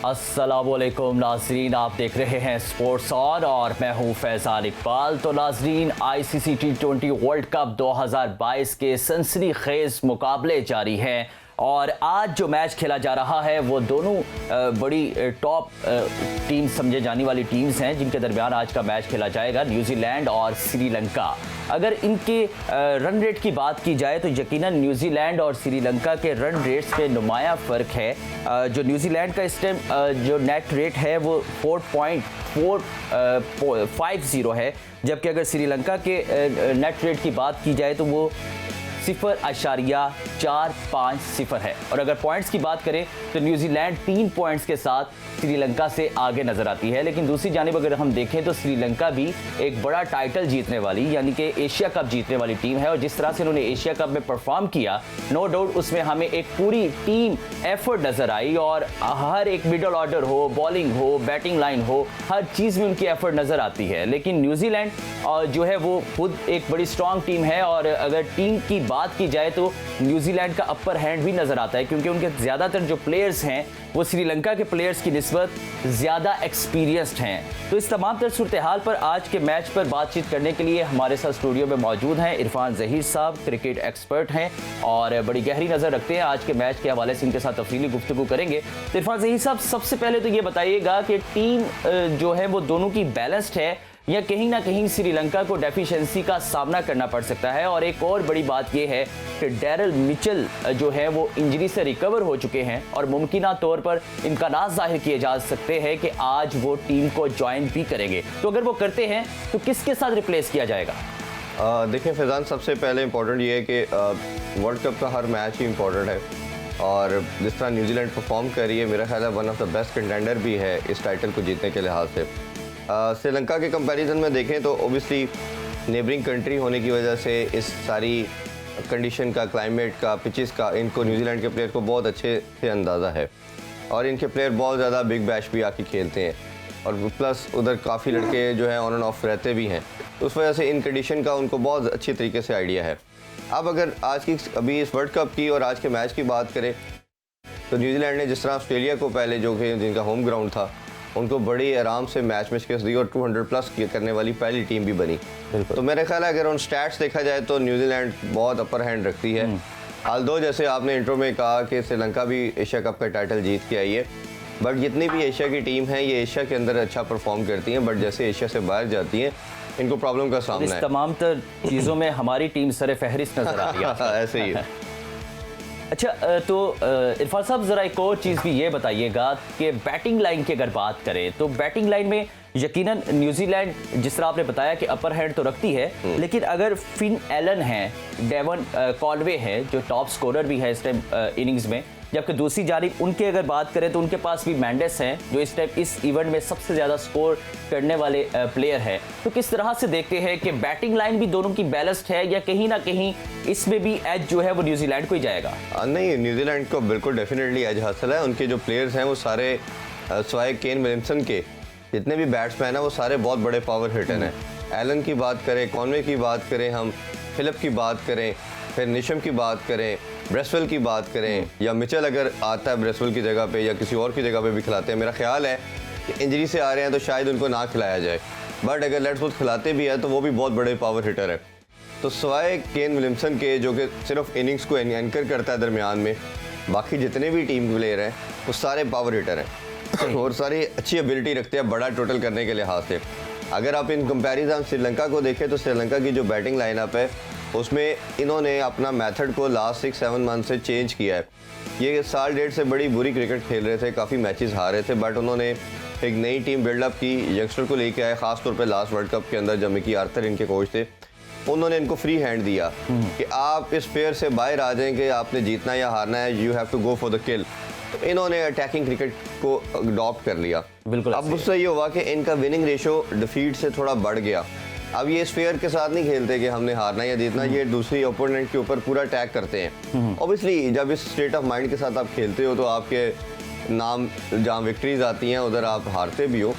अस्सलामुअलैकुम नाजरीन, आप देख रहे हैं स्पोर्ट्स ऑन और मैं हूं फैजान इकबाल। तो नाजरीन, आईसीसी T20 वर्ल्ड कप 2022 के सनसनीखेज मुकाबले जारी हैं और आज जो मैच खेला जा रहा है वो दोनों बड़ी टॉप टीम समझे जाने वाली टीम्स हैं जिनके दरमियान आज का मैच खेला जाएगा, न्यूजीलैंड और श्रीलंका। अगर इनके रन रेट की बात की जाए तो यकीनन न्यूजीलैंड और श्रीलंका के रन रेट्स में नुमाया फ़र्क है। जो न्यूजीलैंड का इस टाइम जो नेट रेट है वो 4.450 है, जबकि अगर श्रीलंका के नेट रेट की बात की जाए तो वो 0.450 है। और अगर पॉइंट्स की बात करें तो न्यूजीलैंड 3 पॉइंट्स के साथ श्रीलंका से आगे नजर आती है। लेकिन दूसरी जानिब अगर हम देखें तो श्रीलंका भी एक बड़ा टाइटल जीतने वाली यानी कि एशिया कप जीतने वाली टीम है और जिस तरह से उन्होंने एशिया कप में परफॉर्म किया, नो डाउट उसमें हमें एक पूरी टीम एफर्ट नजर आई और हर एक मिडल ऑर्डर हो, बॉलिंग हो, बैटिंग लाइन हो, हर चीज़ में उनकी एफर्ट नजर आती है। लेकिन न्यूजीलैंड जो है वो खुद एक बड़ी स्ट्रॉन्ग टीम है और अगर टीम की बात की जाए तो न्यूजीलैंड का अपर हैंड भी नजर आता है क्योंकि उनके ज़्यादातर जो प्लेयर्स हैं वो श्रीलंका के प्लेयर्स की निस्बत ज़्यादा एक्सपीरियंस्ड हैं। तो इस तमाम तर सूरत हाल पर आज के मैच पर बातचीत करने के लिए हमारे साथ स्टूडियो में मौजूद हैं इरफान ज़हीर साहब, क्रिकेट एक्सपर्ट हैं और बड़ी गहरी नज़र रखते हैं। आज के मैच के हवाले से इनके साथ तफसीली गुफ्तगू करेंगे। तो इरफान ज़हीर साहब, सबसे पहले तो ये बताइएगा कि टीम जो है वो दोनों की बैलेंस्ड है या कहीं ना कहीं श्रीलंका को डेफिशिएंसी का सामना करना पड़ सकता है। और एक और बड़ी बात यह है कि डैरल मिचेल जो है वो इंजरी से रिकवर हो चुके हैं और मुमकिना तौर पर इम्कानात जाहिर किए जा सकते हैं कि आज वो टीम को ज्वाइन भी करेंगे। तो अगर वो करते हैं तो किसके साथ रिप्लेस किया जाएगा? देखिए फैजान, सबसे पहले इंपॉर्टेंट ये है कि वर्ल्ड कप का हर मैच ही इंपॉर्टेंट है और जिस तरह न्यूजीलैंड परफॉर्म कर रही है, मेरा ख्याल है one of the best contender भी है इस टाइटल को जीतने के लिहाज से। श्रीलंका के कंपैरिजन में देखें तो ओबियसली नेबरिंग कंट्री होने की वजह से इस सारी कंडीशन का, क्लाइमेट का, पिचेस का इनको न्यूजीलैंड के प्लेयर को बहुत अच्छे से अंदाज़ा है और इनके प्लेयर बहुत ज़्यादा बिग बैश भी आके खेलते हैं और प्लस उधर काफ़ी लड़के जो हैं ऑन एंड ऑफ रहते भी हैं, तो उस वजह से इन कंडीशन का उनको बहुत अच्छी तरीके से आइडिया है। अब अगर आज की अभी इस वर्ल्ड कप की और आज के मैच की बात करें तो न्यूजीलैंड ने जिस तरह ऑस्ट्रेलिया को पहले जो कि जिनका होम ग्राउंड था उनको बड़ी आराम से मैच में शिकस्त दी और 200 प्लस करने वाली पहली टीम भी बनी। तो मेरे ख्याल है अगर उन स्टैट्स देखा जाए तो न्यूजीलैंड बहुत अपर हैंड रखती है। आल्दो जैसे आपने इंट्रो में कहा कि श्रीलंका भी एशिया कप का टाइटल जीत के आई है, बट जितनी भी एशिया की टीम है ये एशिया के अंदर अच्छा परफॉर्म करती हैं, बट जैसे एशिया से बाहर जाती हैं इनको प्रॉब्लम का सामना है। इस तमाम तर चीज़ों में हमारी टीम सर फहरिस्त नजर आ रही है। ऐसे ही है। अच्छा, तो इरफान साहब ज़रा एक और चीज़ भी ये बताइएगा कि बैटिंग लाइन की अगर बात करें तो बैटिंग लाइन में यकीनन न्यूजीलैंड जिस तरह आपने बताया कि अपर हैंड तो रखती है, लेकिन अगर फिन एलन है, डेवन कॉलवे है जो टॉप स्कोरर भी है इस टाइम इनिंग्स में, जबकि दूसरी जानिब उनके अगर बात करें तो उनके पास भी मेंडिस हैं जो इस टाइम इस इवेंट में सबसे ज़्यादा स्कोर करने वाले प्लेयर हैं। तो किस तरह से देखते हैं कि बैटिंग लाइन भी दोनों की बैलेंस्ड है या कहीं ना कहीं इसमें भी एज जो है वो न्यूजीलैंड को ही जाएगा? नहीं, न्यूजीलैंड को बिल्कुल डेफिनेटली एज हासिल है। उनके जो प्लेयर्स हैं वो सारे स्वाय केन विलियमसन के जितने भी बैट्समैन हैं वो सारे बहुत बड़े पावर हिटर हैं। एलन की बात करें, कॉनवे की बात करें, हम फिलिप की बात करें, फिर निशम की बात करें, ब्रेसवेल की बात करें या मिचेल अगर आता है ब्रेसवेल की जगह पे या किसी और की जगह पे भी खिलाते हैं। मेरा ख्याल है कि इंजरी से आ रहे हैं तो शायद उनको ना खिलाया जाए, बट अगर लेट्स सपोज खिलाते भी है तो वो भी बहुत बड़े पावर हिटर है। तो सवाए केन विलियमसन के जो कि सिर्फ इनिंग्स को एंकर करता है दरमियान में, बाकी जितने भी टीम प्लेयर हैं वो सारे पावर हिटर हैं और सारी अच्छी एबिलिटी रखते हैं बड़ा टोटल करने के लिहाज से। अगर आप इन कंपैरिजन श्रीलंका को देखें तो श्रीलंका की जो बैटिंग लाइनअप है उसमें इन्होंने अपना मेथड को लास्ट 6-7 मंथ से चेंज किया है। ये साल डेढ़ से बड़ी बुरी क्रिकेट खेल रहे थे, काफ़ी मैचेस हार रहे थे, बट उन्होंने एक नई टीम बिल्डअप की, यंगस्टर को लेके आए। ख़ासतौर पे लास्ट वर्ल्ड कप के अंदर जब मिकी आर्थर इनके कोच थे, उन्होंने इनको फ्री हैंड दिया कि आप इस फेयर से बाहर आ जाएं कि आपने जीतना या हारना है, you have to go for the kill. तो इन्होंने अटैकिंग क्रिकेट को अडॉप्ट कर लिया। बिल्कुल। अब उससे ये हुआ कि इनका विनिंग रेशो डिफीट से थोड़ा बढ़ गया। अब ये इस फेयर के साथ नहीं खेलते कि हमने हारना या जीतना, ये दूसरी ओपोनेंट के ऊपर पूरा अटैक करते हैं। ऑब्वियसली जब इस स्टेट ऑफ माइंड के साथ आप खेलते हो तो आपके नाम जहाँ विक्ट्रीज आती हैं उधर आप हारते भी हो,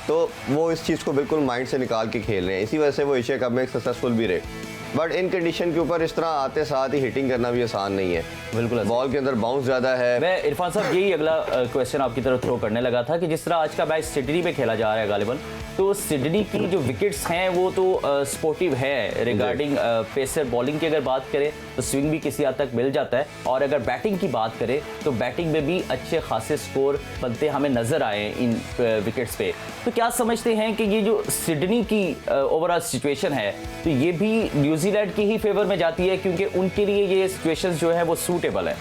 तो वो इस चीज़ को बिल्कुल माइंड से निकाल के खेल रहे हैं, इसी वजह से वो एशिया कप में सक्सेसफुल भी रहे। बट इन कंडीशन के ऊपर इस तरह आते साथ ही हिटिंग करना भी आसान नहीं है। बिल्कुल, बॉल के अंदर बाउंस ज़्यादा है। मैं इरफान साहब यही अगला क्वेश्चन आपकी तरफ थ्रो करने लगा था कि जिस तरह आज का मैच सिडनी में खेला जा रहा है गालिबन, तो सिडनी की जो विकेट्स हैं वो तो स्पोर्टिव है रिगार्डिंग पेसर बॉलिंग की अगर बात करें तो स्विंग भी किसी हद तक मिल जाता है, और अगर बैटिंग की बात करें तो बैटिंग में भी अच्छे खासे स्कोर बनते हमें नजर आए इन विकेट्स पे। तो क्या समझते हैं कि ये जो सिडनी की ओवरऑल सिचुएशन है तो ये भी न्यूजीलैंड की ही फेवर में जाती है, क्योंकि उनके लिए ये सिचुएशन जो है वो सूटेबल है?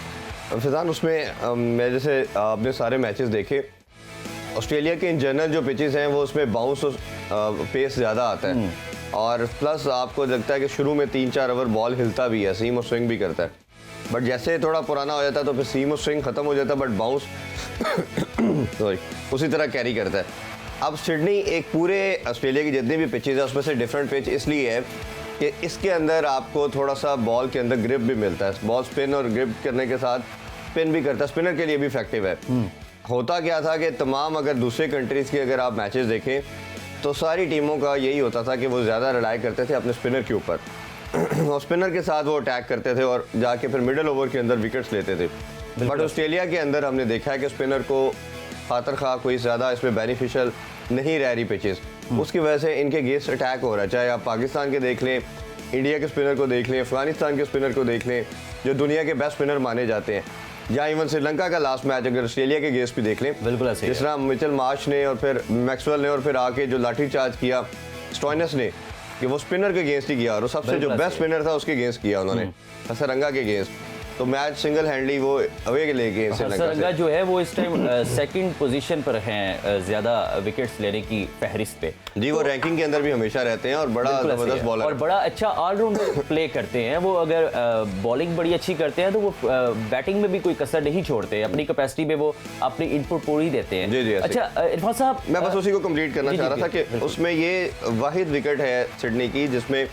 फिजान, उसमें मैं जैसे आपने सारे मैचेस देखे, ऑस्ट्रेलिया के इन जनरल जो पिचेस हैं वो उसमें बाउंस पेस ज़्यादा आता है, और प्लस आपको लगता है कि शुरू में 3-4 ओवर बॉल हिलता भी है, सीम और स्विंग भी करता है। बट जैसे थोड़ा पुराना हो जाता है तो फिर सीम और स्विंग ख़त्म हो जाता है, बट बाउंस सॉरी उसी तरह कैरी करता है। अब सिडनी एक पूरे ऑस्ट्रेलिया की जितनी भी पिचेज है उसमें से डिफरेंट पिच इसलिए है कि इसके अंदर आपको थोड़ा सा बॉल के अंदर ग्रिप भी मिलता है, बॉल स्पिन और ग्रिप करने के साथ स्पिन भी करता है, स्पिनर के लिए भी इफेक्टिव है। होता क्या था कि तमाम अगर दूसरे कंट्रीज़ की अगर आप मैचेस देखें तो सारी टीमों का यही होता था कि वो ज़्यादा रिलाई करते थे अपने स्पिनर के ऊपर और स्पिनर के साथ वो अटैक करते थे और जाके फिर मिडिल ओवर के अंदर विकेट्स लेते थे। बट ऑस्ट्रेलिया के अंदर हमने देखा है कि स्पिनर को खातर खा कोई ज़्यादा इसमें बेनिफिशियल नहीं रह रही पिचेस, उसकी वजह से इनके अगेंस्ट अटैक हो रहा है। चाहे आप पाकिस्तान के देख लें, इंडिया के स्पिनर को देख लें, अफगानिस्तान के स्पिनर को देख लें जो दुनिया के बेस्ट स्पिनर माने जाते हैं, या इवन श्रीलंका का लास्ट मैच अगर ऑस्ट्रेलिया के अगेंस्ट भी देख लें, बिल्कुल जिस तरह मिचेल मार्श ने और फिर मैक्सवेल ने और फिर आके जो लाठी चार्ज किया स्टॉइनस ने कि वो स्पिनर के अगेंस्ट ही किया और सबसे जो बेस्ट स्पिनर था उसके अगेंस्ट किया उन्होंने, हसरंगा के अगेंस्ट। तो मैच सिंगल हैंडली वो अवे के लेके हसरंगा जो है वो इस टाइम सेकंड पोजीशन पर हैं ज्यादा विकेट्स लेने की फहरिस्त पे। जी, वो रैंकिंग के अंदर भी हमेशा रहते हैं और बड़ा जबरदस्त बॉलर और बड़ा अच्छा ऑलराउंडर प्ले करते हैं वो। अगर बॉलिंग बड़ी अच्छी करते हैं तो वो बैटिंग में भी कोई कसर नहीं छोड़ते, अपनी कैपेसिटी में वो अपनी इनपुट पूरी देते हैं। जी जी। अच्छा इरफान साहब, मैं बस उसी को कंप्लीट करना चाह रहा था कि उसमें ये वाहिद विकेट है सिडनी की जिसमें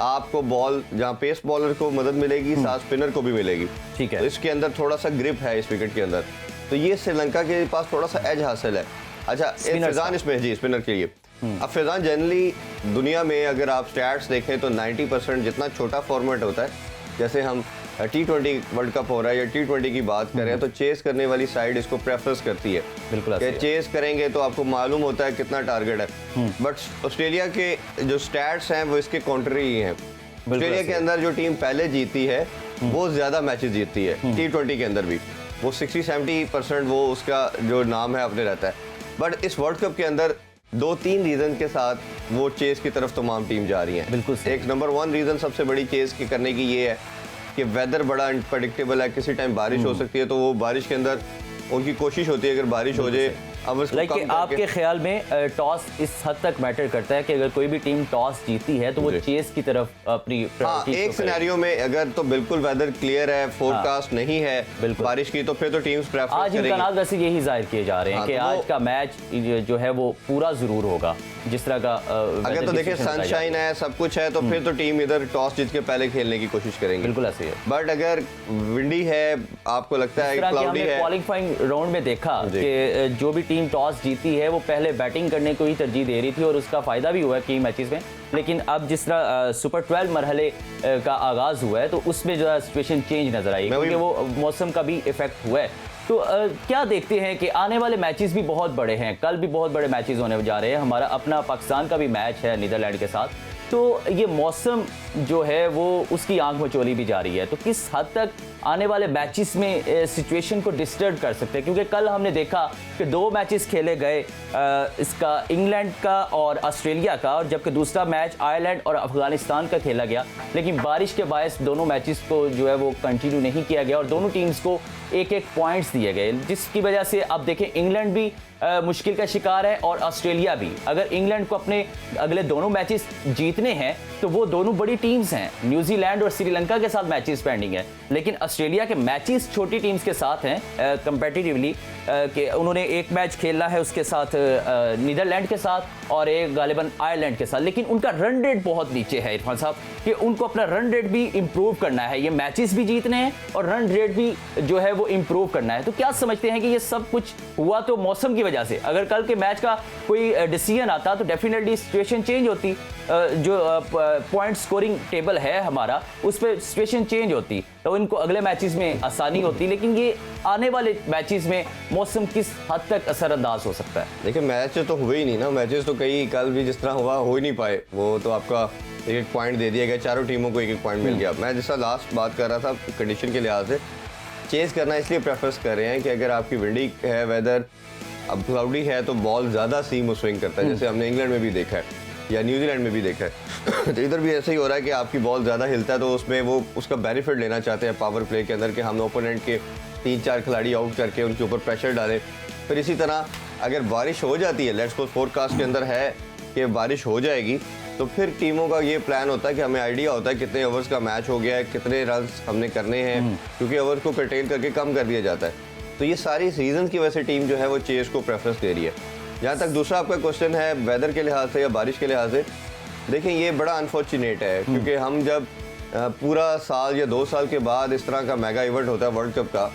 आपको बॉल जहाँ पेस बॉलर को मदद मिलेगी साथ स्पिनर को भी मिलेगी। ठीक है, तो इसके अंदर थोड़ा सा ग्रिप है इस विकेट के अंदर, तो ये श्रीलंका के पास थोड़ा सा एज हासिल है। अच्छा, फैजान इसमें जी स्पिनर के लिए। अब फैजान जनरली दुनिया में अगर आप स्टैट्स देखें तो 90% जितना छोटा फॉर्मेट होता है, जैसे हम T20 वर्ल्ड कप हो रहा है या T20 की बात करें तो चेस करने वाली साइड इसको प्रेफरेंस करती है। बिल्कुल, चेस करेंगे तो आपको मालूम होता है कितना टारगेट है। बट ऑस्ट्रेलिया के जो स्टैट्स हैं वो इसके कॉन्ट्री ही हैं। ऑस्ट्रेलिया के अंदर जो टीम पहले जीती है वो ज्यादा मैचेस जीतती है, T20 के अंदर भी वो 60-70% वो उसका जो नाम है अपने रहता है। बट इस वर्ल्ड कप के अंदर 2-3 रीजन के साथ वो चेस की तरफ तमाम टीम जा रही है। बिल्कुल, एक नंबर 1 रीजन सबसे बड़ी चेस की करने की ये है कि वेदर बड़ा अनप्रेडिक्टेबल है, किसी टाइम बारिश हो सकती है, तो वो बारिश के अंदर उनकी कोशिश होती है अगर बारिश हो जाए। अब लाइक आपके ख्याल में टॉस इस हद तक मैटर करता है कि अगर कोई भी टीम टॉस जीती है तो वो चेस की तरफ अपनी एक सिनेरियो में अगर तो बिल्कुल वेदर क्लियर है, फोरकास्ट नहीं है बारिश की, तो फिर तो टीम्स प्रेफर आज इम्कानात वैसे यही जाहिर किए जा रहे हैं कि आज का मैच जो है वो पूरा जरूर होगा जिस तरह का अगर तो देखिए सनशाइन है, सब कुछ है, तो फिर तो टीम इधर टॉस जीत के पहले खेलने की कोशिश करेंगे। बिल्कुल ऐसे है। बट अगर विंडी है, आपको लगता है क्लाउडी है, क्वालिफाइंग राउंड में देखा कि जो भी टीम टॉस जीती है वो पहले बैटिंग करने को ही तरजीह दे रही थी और उसका फायदा भी हुआ कई मैचेस में। लेकिन अब जिस तरह सुपर 12 मरहले का आगाज हुआ है तो उसमें जो है सिचुएशन चेंज नजर आई, क्योंकि वो मौसम का भी इफेक्ट हुआ है। तो क्या देखते हैं कि आने वाले मैचेस भी बहुत बड़े हैं, कल भी बहुत बड़े मैचेस होने जा रहे हैं, हमारा अपना पाकिस्तान का भी मैच है नीदरलैंड के साथ, तो ये मौसम जो है वो उसकी आंख मचोली भी जा रही है। तो किस हद तक आने वाले मैचेस में सिचुएशन को डिस्टर्ब कर सकते हैं, क्योंकि कल हमने देखा कि 2 मैचेस खेले गए इसका इंग्लैंड का और ऑस्ट्रेलिया का, और जबकि दूसरा मैच आयरलैंड और अफगानिस्तान का खेला गया, लेकिन बारिश के बायस दोनों मैचेस को जो है वो कंटिन्यू नहीं किया गया और दोनों टीम्स को 1-1 पॉइंट्स दिए गए, जिसकी वजह से अब देखें इंग्लैंड भी मुश्किल का शिकार है और ऑस्ट्रेलिया भी। अगर इंग्लैंड को अपने अगले दोनों मैचेस जीतने हैं तो वो दोनों बड़ी टीम्स हैं, न्यूजीलैंड और श्रीलंका के साथ मैचेस पेंडिंग है, लेकिन ऑस्ट्रेलिया के मैचेस छोटी टीम्स के साथ हैं कंपैरेटिवली, कि उन्होंने एक मैच खेलना है उसके साथ नीदरलैंड के साथ और एक गालिबन आयरलैंड के साथ, लेकिन उनका रन रेट बहुत नीचे है इरफान साहब, कि उनको अपना रन रेट भी इंप्रूव करना है, ये मैचेस भी जीतने हैं और रन रेट भी जो है वो इंप्रूव करना है। तो क्या समझते हैं कि ये सब कुछ हुआ तो मौसम की वजह से? अगर कल के मैच का कोई डिसीजन आता तो डेफिनेटली सिचुएशन चेंज होती, जो पॉइंट स्कोरिंग टेबल है हमारा उस पर सिचुएशन चेंज होती, तो इनको अगले मैचेस में आसानी होती। लेकिन ये आने वाले मैचेस में मौसम किस हद तक असरअंदाज हो सकता है? देखिए मैच तो हुए ही नहीं ना, मैचेस तो कई कल भी जिस तरह हुआ हो ही नहीं पाए, वो तो आपका एक एक पॉइंट दे दिया गया, चारों टीमों को एक एक पॉइंट मिल गया। मैं जैसा लास्ट बात कर रहा था कंडीशन के लिहाज से, चेस करना इसलिए प्रेफर कर रहे हैं कि अगर आपकी विंडी है, वेदर अब क्लाउडी है, तो बॉल ज़्यादा सीम स्विंग करता है, जैसे हमने इंग्लैंड में भी देखा है या न्यूजीलैंड में भी देखा है। तो इधर भी ऐसा ही हो रहा है कि आपकी बॉल ज़्यादा हिलता है, तो उसमें वो उसका बेनिफिट लेना चाहते हैं पावर प्ले के अंदर, कि हम ओपोनेंट के 3-4 खिलाड़ी आउट करके उनके ऊपर प्रेशर डालें। फिर इसी तरह अगर बारिश हो जाती है, लेट्स सपोज फोरकास्ट के अंदर है कि बारिश हो जाएगी, तो फिर टीमों का ये प्लान होता है कि हमें आइडिया होता है कितने ओवर्स का मैच हो गया है, कितने रन हमने करने हैं, क्योंकि ओवर को कर्टेल करके कम कर दिया जाता है। तो ये सारी सीजन की वजह से टीम जो है वो चेस को प्रेफरेंस दे रही है। जहाँ तक दूसरा आपका क्वेश्चन है वेदर के लिहाज से या बारिश के लिहाज से, देखें ये बड़ा अनफॉर्चुनेट है, क्योंकि हम जब पूरा साल या 2 साल के बाद इस तरह का मेगा इवेंट होता है वर्ल्ड कप का,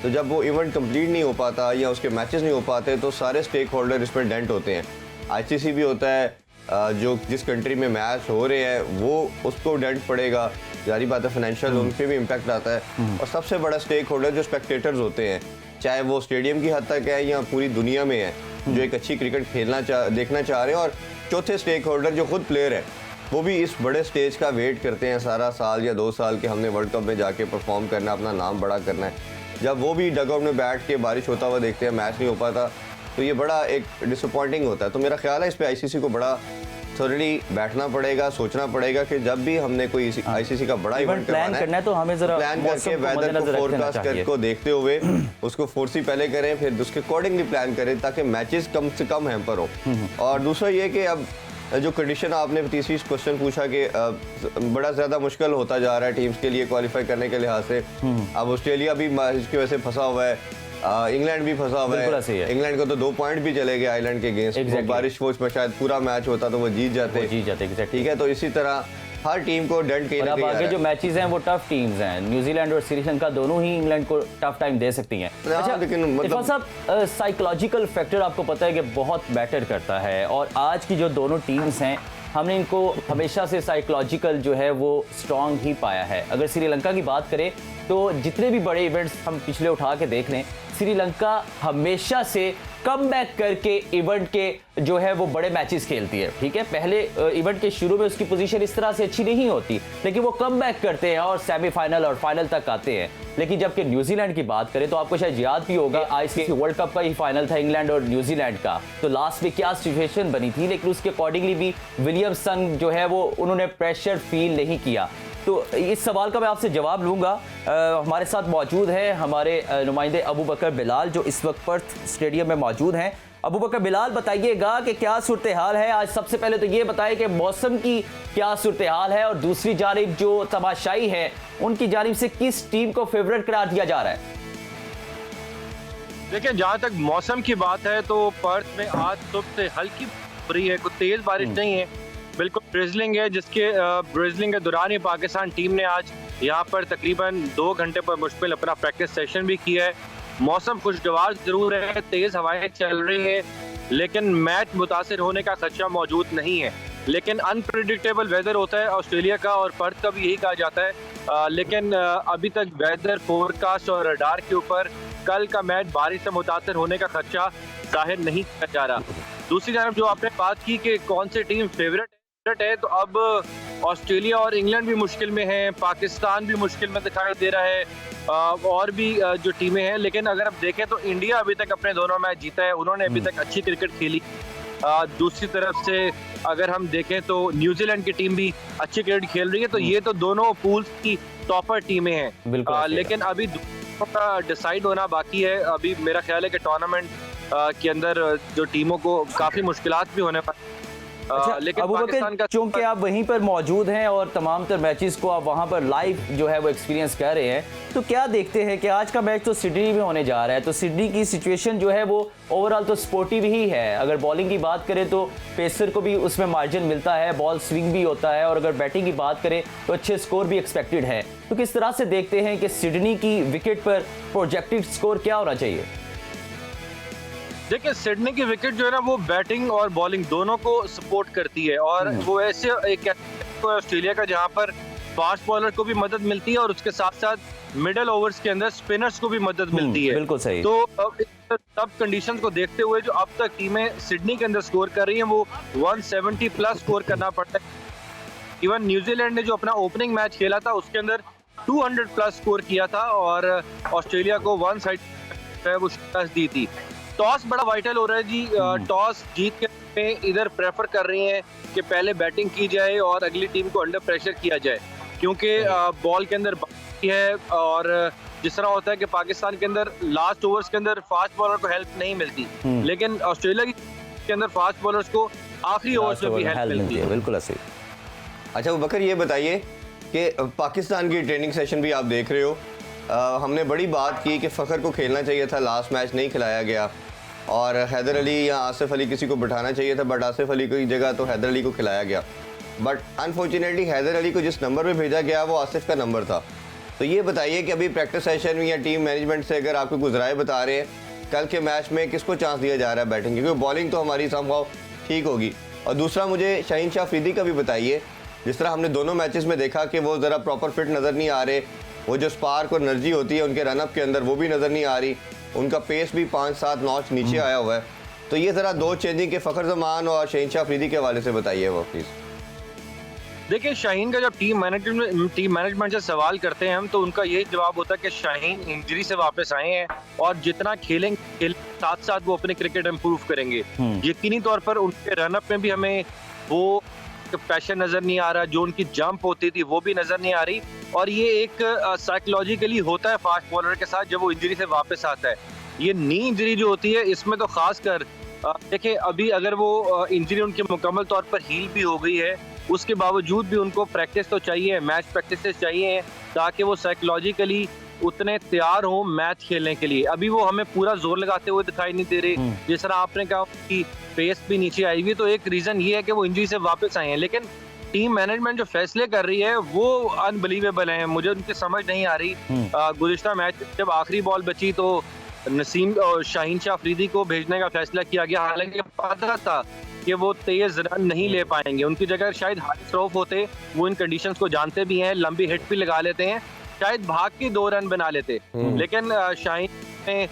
तो जब वो इवेंट कंप्लीट नहीं हो पाता या उसके मैचेस नहीं हो पाते, तो सारे स्टेक होल्डर इसमें डेंट होते हैं। आईसीसी भी होता है, जो जिस कंट्री में मैच हो रहे हैं वो उसको डेंट पड़ेगा, जारी बात है फाइनेंशियल उन पर भी इम्पैक्ट आता है। और सबसे बड़ा स्टेक होल्डर जो स्पेक्टेटर्स होते हैं, चाहे वो स्टेडियम की हद तक है या पूरी दुनिया में है, जो एक अच्छी क्रिकेट देखना चाह रहे हैं। और चौथे स्टेक होल्डर जो खुद प्लेयर है, वो भी इस बड़े स्टेज का वेट करते हैं सारा साल या 2 साल के, हमने वर्ल्ड कप में जाके परफॉर्म करना, अपना नाम बड़ा करना है। जब वो भी डगआउट में बैठ के बारिश होता हुआ देखते हैं, मैच नहीं हो पाता, तो ये बड़ा एक डिसअपॉइंटिंग होता है। तो मेरा ख्याल है इस पे आईसीसी को बड़ा थोड़ी बैठना पड़ेगा, सोचना पड़ेगा कि जब भी हमने कोई आईसीसी का बड़ा इवेंट प्लान करना है तो हमें जरा प्लान करके वेदर को फोरकास्ट करके देखते हुए उसको फोर्सी पहले करें, फिर उसके अकॉर्डिंगली प्लान करें, ताकि मैचेस कम से कम हैम्पर हो। और दूसरा ये कि अब जो कंडीशन आपने तीसरी क्वेश्चन पूछा कि बड़ा ज़्यादा मुश्किल होता जा रहा है टीम्स के लिए क्वालिफाई करने के लिहाज से। अब ऑस्ट्रेलिया भी इसकी वजह से फंसा हुआ है, इंग्लैंड भी फंसा हुआ है। इंग्लैंड को तो 2 पॉइंट भी चले गए आयरलैंड के अगेंस्ट। बारिश वो शायद पूरा मैच होता तो वो जीत जाते। ठीक है, तो इसी तरह हर टीम को डेंट कहीं ना कहीं आगे जो मैचेस हैं वो टफ टीम्स हैं, न्यूजीलैंड और श्रीलंका दोनों ही इंग्लैंड को टफ टाइम दे सकती हैं। अच्छा, लेकिन मतलब साहब साइकोलॉजिकल फैक्टर आपको पता है कि बहुत मैटर करता है, और आज की जो दोनों टीम्स हैं हमने इनको हमेशा से साइकोलॉजिकल जो है वो स्ट्रांग ही पाया है। अगर श्रीलंका की बात करें तो जितने भी बड़े इवेंट्स हम पिछले उठा के देख लें, श्रीलंका हमेशा से कमबैक करके इवेंट के जो है वो बड़े मैचेस खेलती है। ठीक है, पहले इवेंट के शुरू में उसकी पोजीशन इस तरह से अच्छी नहीं होती, लेकिन वो कमबैक करते हैं और सेमीफाइनल और फाइनल तक आते हैं। लेकिन जबकि न्यूजीलैंड की बात करें तो आपको शायद याद भी होगा, आईसीसी वर्ल्ड कप का ही फाइनल था इंग्लैंड और न्यूजीलैंड का, तो लास्ट में क्या सिचुएशन बनी थी, लेकिन उसके अकॉर्डिंगली भी विलियमसन जो है वो उन्होंने प्रेशर फील नहीं किया। तो इस सवाल का मैं आपसे जवाब लूंगा। हमारे साथ मौजूद है हमारे नुमाइंदे अबू बकर बिलाल, जो इस वक्त पर्थ स्टेडियम में मौजूद हैं। अबू बकर बिलाल, बताइएगा कि क्या सूरत हाल है आज। सबसे पहले तो ये बताएं कि मौसम की क्या सूरत हाल है, और दूसरी जानिब जो तमाशाई है उनकी जानिब से किस टीम को फेवरेट करार दिया जा रहा है? देखिए, जहाँ तक मौसम की बात है तो पर्थ में आज सुबह से हल्की बरी है, कोई तेज बारिश नहीं है, बिल्कुल ड्रिजलिंग है, जिसके ड्रिजलिंग के दौरान ही पाकिस्तान टीम ने आज यहाँ पर तकरीबन 2 घंटे पर मुश्किल अपना प्रैक्टिस सेशन भी किया है। मौसम खुशगवार जरूर है, तेज हवाएं चल रही है, लेकिन मैच मुतासिर होने का खदशा मौजूद नहीं है। लेकिन अनप्रेडिक्टेबल वेदर होता है ऑस्ट्रेलिया का, और पर्थ का भी यही कहा जाता है। लेकिन अभी तक वेदर फोरकास्ट और रडार के ऊपर कल का मैच बारिश से मुतासिर होने का खदशा जाहिर नहीं किया जा रहा। दूसरी तरफ जो आपने बात की कि कौन सी टीम फेवरेट है, तो अब ऑस्ट्रेलिया और इंग्लैंड भी मुश्किल में हैं, पाकिस्तान भी मुश्किल में दिखाई दे रहा है, और भी जो टीमें हैं। लेकिन अगर आप देखें तो इंडिया अभी तक अपने दोनों मैच जीता है, उन्होंने अभी तक अच्छी क्रिकेट खेली। दूसरी तरफ से अगर हम देखें तो न्यूजीलैंड की टीम भी अच्छी क्रिकेट खेल रही है। तो ये तो दोनों पूल्स की टॉपर टीमें हैं, लेकिन अभी का डिसाइड होना बाकी है। अभी मेरा ख्याल है कि टूर्नामेंट के अंदर जो टीमों को काफ़ी मुश्किलात भी होने पर अच्छा, लेकिन अबू पाकिस्तान बकर, का चूंकि आप वहीं पर मौजूद हैं और तमाम तर मैचेस को आप वहां पर लाइव जो है वो एक्सपीरियंस कर रहे हैं, तो क्या देखते हैं कि आज का मैच तो सिडनी में होने जा रहा है, तो सिडनी की सिचुएशन जो है वो ओवरऑल तो स्पोर्टिव ही है। अगर बॉलिंग की बात करें तो पेसर को भी उसमें मार्जिन मिलता है, बॉल स्विंग भी होता है, और अगर बैटिंग की बात करें तो अच्छे स्कोर भी एक्सपेक्टेड है। तो किस तरह से देखते हैं कि सिडनी की विकेट पर प्रोजेक्टेड स्कोर क्या होना चाहिए? देखिए, सिडनी की विकेट जो है ना वो बैटिंग और बॉलिंग दोनों को सपोर्ट करती है, और वो ऐसे एक ऑस्ट्रेलिया का जहां पर फास्ट बॉलर को भी मदद मिलती है और उसके साथ साथ मिडिल ओवर्स के अंदर स्पिनर्स को भी मदद मिलती है। बिल्कुल सही। तो सब कंडीशंस को देखते हुए जो अब तक टीमें सिडनी के अंदर स्कोर कर रही हैं वो 170 प्लस स्कोर करना पड़ता है। इवन न्यूजीलैंड ने जो अपना ओपनिंग मैच खेला था उसके अंदर 200 प्लस स्कोर किया था और ऑस्ट्रेलिया को 1 साइड वो शिकस्त दी थी। टॉस बड़ा वाइटल हो रहा है जी। टॉस जीत के इधर प्रेफर कर रही हैं कि पहले बैटिंग की जाए और अगली टीम को अंडर प्रेशर किया जाए, क्योंकि बॉल के अंदर है और जिस तरह होता है कि पाकिस्तान के अंदर लास्ट ओवर्स के अंदर फास्ट बॉलर को हेल्प नहीं मिलती, लेकिन ऑस्ट्रेलिया के अंदर फास्ट बॉलर्स को आखिरी ओवर्स में भी हेल्प मिलती है। बिल्कुल सही। अच्छा, वो बकर ये बताइए कि पाकिस्तान की ट्रेनिंग सेशन भी आप देख रहे हो। हमने बड़ी बात की कि फ़खर को खेलना चाहिए था, लास्ट मैच नहीं खिलाया गया, और हैदर अली या आसिफ अली किसी को बिठाना चाहिए था, बट आसिफ अली की जगह तो हैदर अली को खिलाया गया। बट अनफॉर्चुनेटली हैदर अली को जिस नंबर पे भेजा गया वो आसिफ का नंबर था। तो ये बताइए कि अभी प्रैक्टिस सेशन में या टीम मैनेजमेंट से अगर आपको कुछ राय बता रहे हैं, कल के मैच में किसको चांस दिया जा रहा है बैटिंग, क्योंकि बॉलिंग तो हमारी संभव ठीक होगी। और दूसरा मुझे शाहीन शाह अफरीदी का भी बताइए, जिस तरह हमने दोनों मैचेस में देखा कि वो ज़रा प्रॉपर फिट नज़र नहीं आ रहे, वो जो स्पार्क और एनर्जी होती है उनके रनअप के अंदर वो भी नज़र नहीं आ रही, उनका पेस भी 5-7 नॉच नीचे आया हुआ है। तो ये ज़रा दो चेंजिंग के फ़खर जमान और शाहीन शाह अफरीदी के हवाले से बताइए वो प्लीज़। देखिए, शाहीन का जब टीम मैनेजमेंट से सवाल करते हैं हम, तो उनका यही जवाब होता है कि शाहीन इंजरी से वापस आए हैं और जितना खेलेंगे साथ साथ वो अपने क्रिकेट इम्प्रूव करेंगे। यकीनी तौर पर उनके रनअप में भी हमें वो पैशन नजर नहीं आ रहा, जो उनकी जंप होती थी वो भी नजर नहीं आ रही, और ये एक साइकोलॉजिकली होता है फास्ट बॉलर के साथ जब वो इंजरी से वापस आता है। ये नी इंजरी जो होती है इसमें तो खास कर देखिए, अभी अगर वो इंजरी उनकी मुकम्मल तौर पर हील भी हो गई है, उसके बावजूद भी उनको प्रैक्टिस तो चाहिए, मैच प्रैक्टिस चाहिए, ताकि वो साइकोलॉजिकली उतने तैयार हों मैच खेलने के लिए। अभी वो हमें पूरा जोर लगाते हुए दिखाई नहीं दे रहे। जिस तरह आपने कहा कि पेस भी नीचे आई हुई, तो एक रीजन ये है कि वो इंजरी से वापस आए हैं, लेकिन टीम मैनेजमेंट जो फैसले कर रही है वो अनबिलीवेबल हैं, मुझे उनकी समझ नहीं आ रही। गुज़िश्ता मैच जब आखिरी बॉल बची तो नसीम और शाहीन शाह अफरीदी को भेजने का फैसला किया गया, हालांकि पता था कि वो तेज रन नहीं ले पाएंगे। उनकी जगह शायद हारिस रऊफ होते, वो इन कंडीशंस को जानते भी हैं, लंबी हिट भी लगा लेते हैं, शायद भाग के 2 रन बना लेते। लेकिन शाहीन ने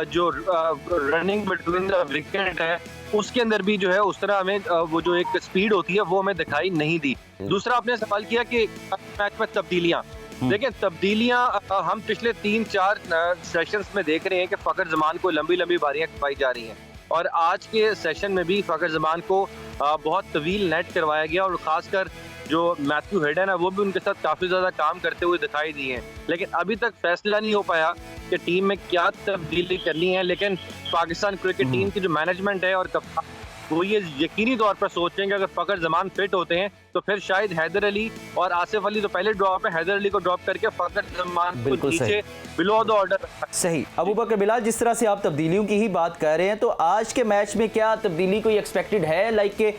जो रनिंग बिटवीन द विकेट है उसके अंदर भी जो है उस तरह हमें वो जो एक स्पीड होती है वो हमें दिखाई नहीं दी। दूसरा, आपने सवाल किया कि मैच में तब्दीलियां, देखिए तब्दीलियां हम पिछले 3-4 सेशंस में देख रहे हैं कि फ़खर जमान को लंबी लंबी बारियां खपाई जा रही हैं, और आज के सेशन में भी फ़खर जमान को बहुत तवील नेट करवाया गया, और खासकर जो मैथ्यू हेडन है वो भी उनके साथ काफ़ी ज़्यादा काम करते हुए दिखाई दिए हैं। लेकिन अभी तक फैसला नहीं हो पाया कि टीम में क्या तब्दीली करनी है, लेकिन पाकिस्तान क्रिकेट टीम की जो मैनेजमेंट है और कप्तान वो ये यकीनी तौर पर सोच रहे हैं कि अगर फ़खर जमान फिट होते हैं तो फिर शायद हैदर अली और आसिफ अली तो पहले ड्रॉप है, हैदर अली को ड्रॉप करके फ़खर जमान को नीचे बिलो द ऑर्डर। सही। अबू बकर बिलाल, जिस तरह से आप तब्दीलियों की ही बात कर रहे हैं, तो आज के मैच में क्या तब्दीली कोई एक्सपेक्टेड है? लाइक के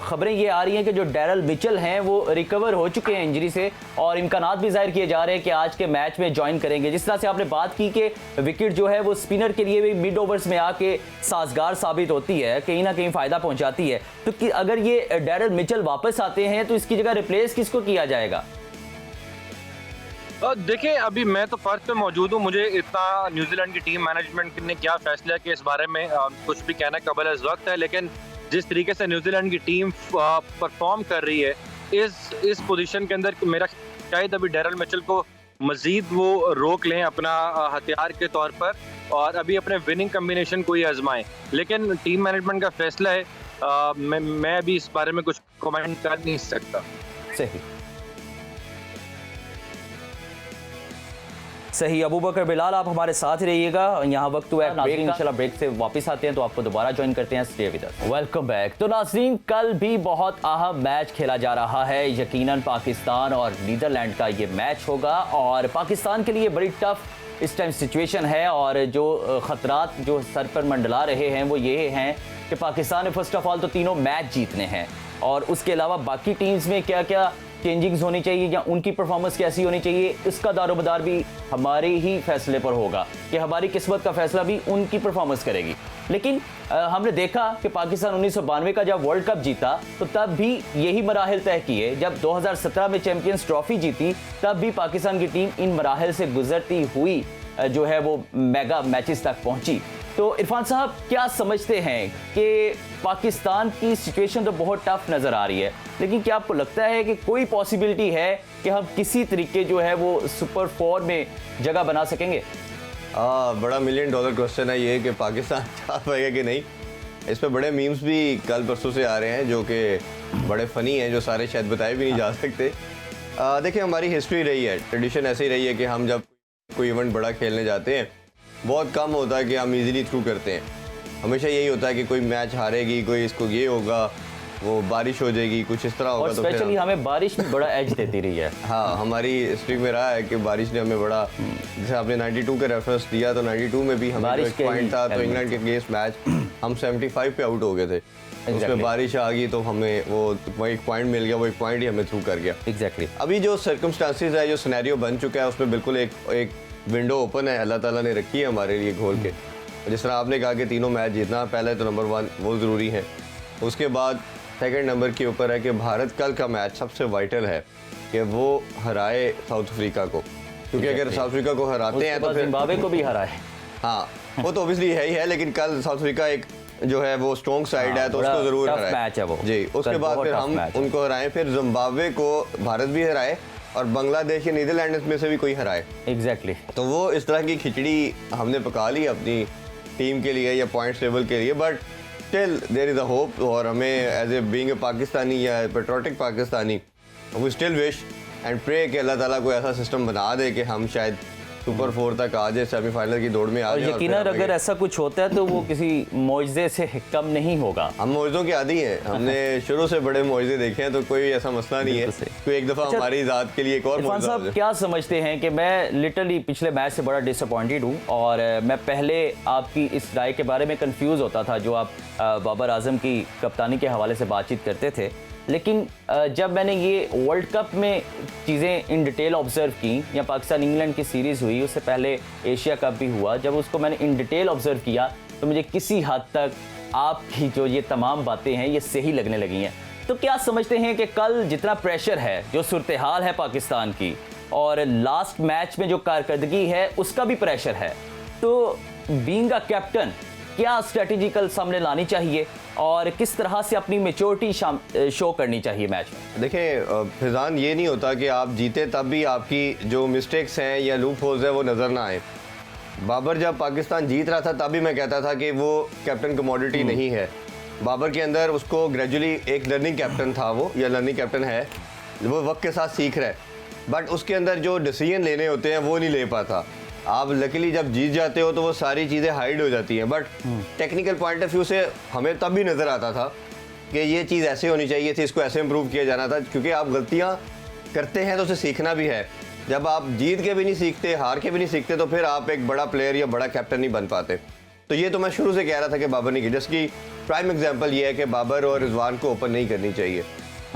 खबरें ये आ रही हैं कि जो डैरल मिचेल हैं वो रिकवर हो चुके हैं इंजरी से, और इम्कानात भी जाहिर किए जा रहे हैं कि आज के मैच में ज्वाइन करेंगे। जिस तरह से आपने बात की कि विकेट जो है वो स्पिनर के लिए भी मिड ओवर्स में आके साजगार साबित होती है, कहीं ना कहीं फायदा पहुंचाती है, तो अगर ये डैरल मिचेल वापस आते हैं तो इसकी जगह रिप्लेस किसको किया जाएगा? देखिए, अभी मैं तो फर्स्ट पे मौजूद हूँ, मुझे इतना न्यूजीलैंड की टीम मैनेजमेंट ने क्या फैसला किया इस बारे में कुछ भी कहना कबल अज़ वक्त है, लेकिन जिस तरीके से न्यूजीलैंड की टीम परफॉर्म कर रही है इस पोजीशन के अंदर, मेरा शायद अभी डैरल मिचेल को मजीद वो रोक लें अपना हथियार के तौर पर, और अभी अपने विनिंग कम्बिनेशन को ही आजमाएं। लेकिन टीम मैनेजमेंट का फैसला है, मैं अभी इस बारे में कुछ कमेंट कर नहीं सकता। सही सही। अबू बकर बिलाल, आप हमारे साथ रहिएगा। यहाँ वक्त हुआ है ब्रेक, इंशाल्लाह ब्रेक से वापस आते हैं तो आपको दोबारा ज्वाइन करते हैं। Stay with us. Welcome back. तो नाज़रीन, कल भी बहुत अहम मैच खेला जा रहा है। यकीनन पाकिस्तान और नीदरलैंड का ये मैच होगा और पाकिस्तान के लिए बड़ी टफ इस टाइम सिचुएशन है और जो खतरात जो सर पर मंडला रहे हैं वो ये हैं कि पाकिस्तान ने फर्स्ट ऑफ ऑल तो तीनों मैच जीतने हैं और उसके अलावा बाकी टीम्स में क्या क्या चेंजिंग्स होनी चाहिए या उनकी परफॉर्मेंस कैसी होनी चाहिए, इसका दारोमदार भी हमारे ही फैसले पर होगा कि हमारी किस्मत का फैसला भी उनकी परफॉर्मेंस करेगी। लेकिन हमने देखा कि पाकिस्तान 1992 का जब वर्ल्ड कप जीता तो तब भी यही मराहल तय किए। जब 2017 में चैंपियंस ट्रॉफी जीती तब भी पाकिस्तान की टीम इन मराहल से गुजरती हुई जो है वो मेगा मैचेस तक पहुंची। तो इरफान साहब, क्या समझते हैं कि पाकिस्तान की सिचुएशन तो बहुत टफ नज़र आ रही है, लेकिन क्या आपको लगता है कि कोई पॉसिबिलिटी है कि हम किसी तरीके जो है वो सुपर 4 में जगह बना सकेंगे? बड़ा $1 मिलियन क्वेश्चन है ये कि पाकिस्तान जा पाएगा कि नहीं। इस पे बड़े मीम्स भी कल परसों से आ रहे हैं जो कि बड़े फ़नी हैं, जो सारे शायद बताए भी नहीं जा सकते। देखिए, हमारी हिस्ट्री रही है, ट्रेडिशन ऐसी रही है कि हम जब कोई इवेंट बड़ा खेलने जाते हैं बहुत कम होता है कि हम इजीली थ्रू करते हैं। हमेशा यही होता है कि कोई मैच हारेगी, कोई इसको ये होगा, वो बारिश हो जाएगी, कुछ इस तरह होगा। और स्पेशली हमें बारिश में बड़ा एज देती रही है। हाँ, हमारी हिस्ट्री में रहा है कि बारिश ने हमें बड़ा, जैसे आपने 92 का रेफरेंस दिया तो 92 में भी हमें एक पॉइंट था तो इंग्लैंड के अगेंस्ट मैच हम 75 पे आउट हो गए थे। उसमें बारिश आ गई तो हमें वो एक पॉइंट मिल गया, वो एक पॉइंट ही हमें थ्रू कर गया। एग्जैक्टली। अभी जो सर्कमस्टांसिस है, जो सिनेरियो बन चुका है, उसमें बिल्कुल एक विंडो ओपन है, अल्लाह ताला ने रखी है हमारे लिए खोल के। जिस तरह आपने कहा कि तीनों मैच जीतना, पहले तो नंबर 1 वो ज़रूरी है, उसके बाद सेकंड नंबर के ऊपर है कि भारत कल का मैच सबसे वाइटल है कि वो हराए साउथ अफ्रीका को, क्योंकि अगर साउथ अफ्रीका को हराते हैं तो फिर जिम्बाब्वे को भी हराए। हाँ, वो तो ऑब्वियसली है ही है, लेकिन कल साउथ अफ्रीका एक जो है वो स्ट्रॉन्ग साइड है तो उसको जरूर हराए। मैच है वो जी। उसके बाद फिर हम उनको हराएं, फिर जिम्बाब्वे को भारत भी हराए और बांग्लादेश या नीदरलैंड में से भी कोई हराए। एग्जैक्टली। तो वो इस तरह की खिचड़ी हमने पका ली अपनी टीम के लिए या पॉइंट्स टेबल के लिए, but still there is a hope. और हमें as a being a Pakistani या patriotic Pakistani, we still wish and pray कि अल्लाह ताला कोई ऐसा सिस्टम बना दे कि हम शायद सुपर 4 तक आ जाए, सेमीफाइनल की दौड़ में आ जाए। यकीनन अगर ऐसा कुछ होता है तो वो किसी मौजज़े से कम नहीं होगा। हम मौजों के आदी हैं, हमने शुरू से बड़े मौजज़े देखे हैं, तो कोई ऐसा मसला नहीं है कोई एक दफ़ा हमारी ज़ात के लिए एक और इरफान साहब, क्या समझते हैं कि मैं लिटरली पिछले मैच से बड़ा डिसअपॉइंटेड हूँ और मैं पहले आपकी इस राय के बारे में कंफ्यूज होता था जो आप बाबर आजम की कप्तानी के हवाले से बातचीत करते थे, लेकिन जब मैंने ये वर्ल्ड कप में चीज़ें इन डिटेल ऑब्जर्व की या पाकिस्तान इंग्लैंड की सीरीज़ हुई, उससे पहले एशिया कप भी हुआ, जब उसको मैंने इन डिटेल ऑब्जर्व किया तो मुझे किसी हद तक आपकी जो ये तमाम बातें हैं ये सही लगने लगी हैं। तो क्या समझते हैं कि कल जितना प्रेशर है, जो सूरत हाल है पाकिस्तान की और लास्ट मैच में जो कारकर्दगी है उसका भी प्रेशर है, तो बीइंग अ कैप्टन क्या स्ट्रेटेजिकल सामने लानी चाहिए और किस तरह से अपनी मैच्योरिटी शो करनी चाहिए मैच में? देखें फिजान, ये नहीं होता कि आप जीते तब भी आपकी जो मिस्टेक्स हैं या लूप होल्स है वो नज़र ना आए। बाबर जब पाकिस्तान जीत रहा था तब भी मैं कहता था कि वो कैप्टन कमोडिटी नहीं है। बाबर के अंदर उसको ग्रेजुअली एक लर्निंग कैप्टन था वो, या लर्निंग कैप्टन है, वो वक्त के साथ सीख रहा है, बट उसके अंदर जो डिसीजन लेने होते हैं वो नहीं ले पाता। आप लकीली जब जीत जाते हो तो वो सारी चीज़ें हाइड हो जाती हैं, but technical point of view से हमें तब भी नज़र आता था कि ये चीज़ ऐसे होनी चाहिए थी, इसको ऐसे इम्प्रूव किया जाना था, क्योंकि आप गलतियाँ करते हैं तो उसे सीखना भी है। जब आप जीत के भी नहीं सीखते, हार के भी नहीं सीखते, तो फिर आप एक बड़ा प्लेयर या बड़ा कैप्टन नहीं बन पाते। तो ये तो मैं शुरू से कह रहा था कि बाबर नहीं की, जिसकी प्राइम एग्जाम्पल ये है कि बाबर और रिजवान को ओपन नहीं करनी चाहिए।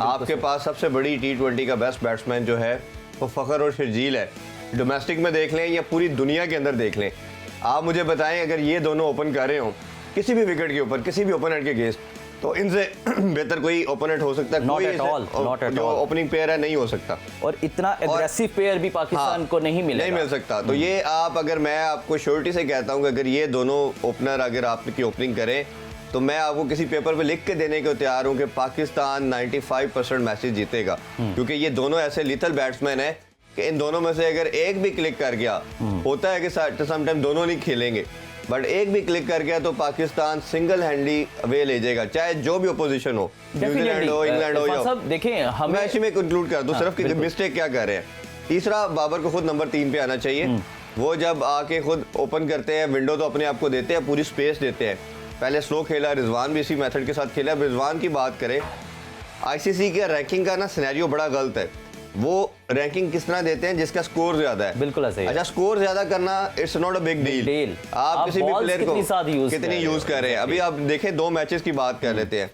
आपके पास सबसे बड़ी T20 का बेस्ट बैट्समैन जो है वो फ़खर और शर्जील है। डोमेस्टिक में देख लें या पूरी दुनिया के अंदर देख लें, आप मुझे बताएं अगर ये दोनों ओपन कर रहे हो किसी भी विकेट के ऊपर, किसी भी ओपोनेंट के अगेंस्ट, तो इनसे बेहतर कोई ओपोनेंट हो सकता है? कोई जो ओपनिंग प्लेयर है नहीं हो सकता, और इतना एग्रेसिव प्लेयर भी पाकिस्तान को नहीं मिल सकता। तो ये आप, अगर मैं आपको श्योरिटी से कहता हूँ कि अगर ये दोनों ओपनर अगर आपकी ओपनिंग करें तो मैं आपको किसी पेपर पे लिख के देने को तैयार हूँ कि पाकिस्तान 95% मैचेस जीतेगा, क्योंकि ये दोनों ऐसे लीथल बैट्समैन है कि इन दोनों में से अगर एक भी क्लिक कर गया, होता है कि समटाइम दोनों नहीं खेलेंगे, बट एक भी क्लिक कर गया तो पाकिस्तान सिंगल हैंडली अवे ले जाएगा, चाहे जो भी अपोजिशन हो, न्यूजीलैंड हो, इंग्लैंड हो। सब देखें, हमें इसी में कंक्लूड कर दूं, सिर्फ मिस्टेक क्या कर रहे हैं। तीसरा, बाबर को खुद नंबर 3 पे आना चाहिए। वो जब आके खुद ओपन करते हैं विंडो तो अपने आप को देते हैं, पूरी स्पेस देते हैं। पहले स्लो खेला, रिजवान भी इसी मेथड के साथ खेला। रिजवान की बात करें, आईसीसी के रैंकिंग का ना सिनेरियो बड़ा गलत है। वो रैंकिंग किस तरह देते हैं जिसका स्कोर ज्यादा है। बिल्कुल ऐसे ही है। अच्छा, स्कोर ज्यादा करना it's not a big deal. आप किसी भी प्लेयर को कितनी यूज कर रहे हैं। अभी आप देखें 2 मैचेस की बात कर लेते हैं।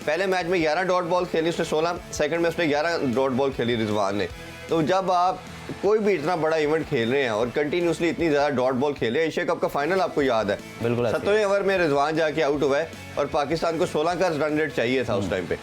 पहले मैच में 11 डॉट बॉल खेली उसने 16, सेकंड में उसने 11 डॉट बॉल खेली रिजवान ने। तो जब आप कोई भी इतना बड़ा इवेंट खेल रहे हैं और कंटिन्यूसली इतनी ज्यादा डॉट बॉल खेले, एशिया कप का फाइनल आपको याद है, बिल्कुल 7वें ओवर में रिजवान जाके आउट हुआ है और पाकिस्तान को 16 का रन रेट चाहिए था उस टाइम पे।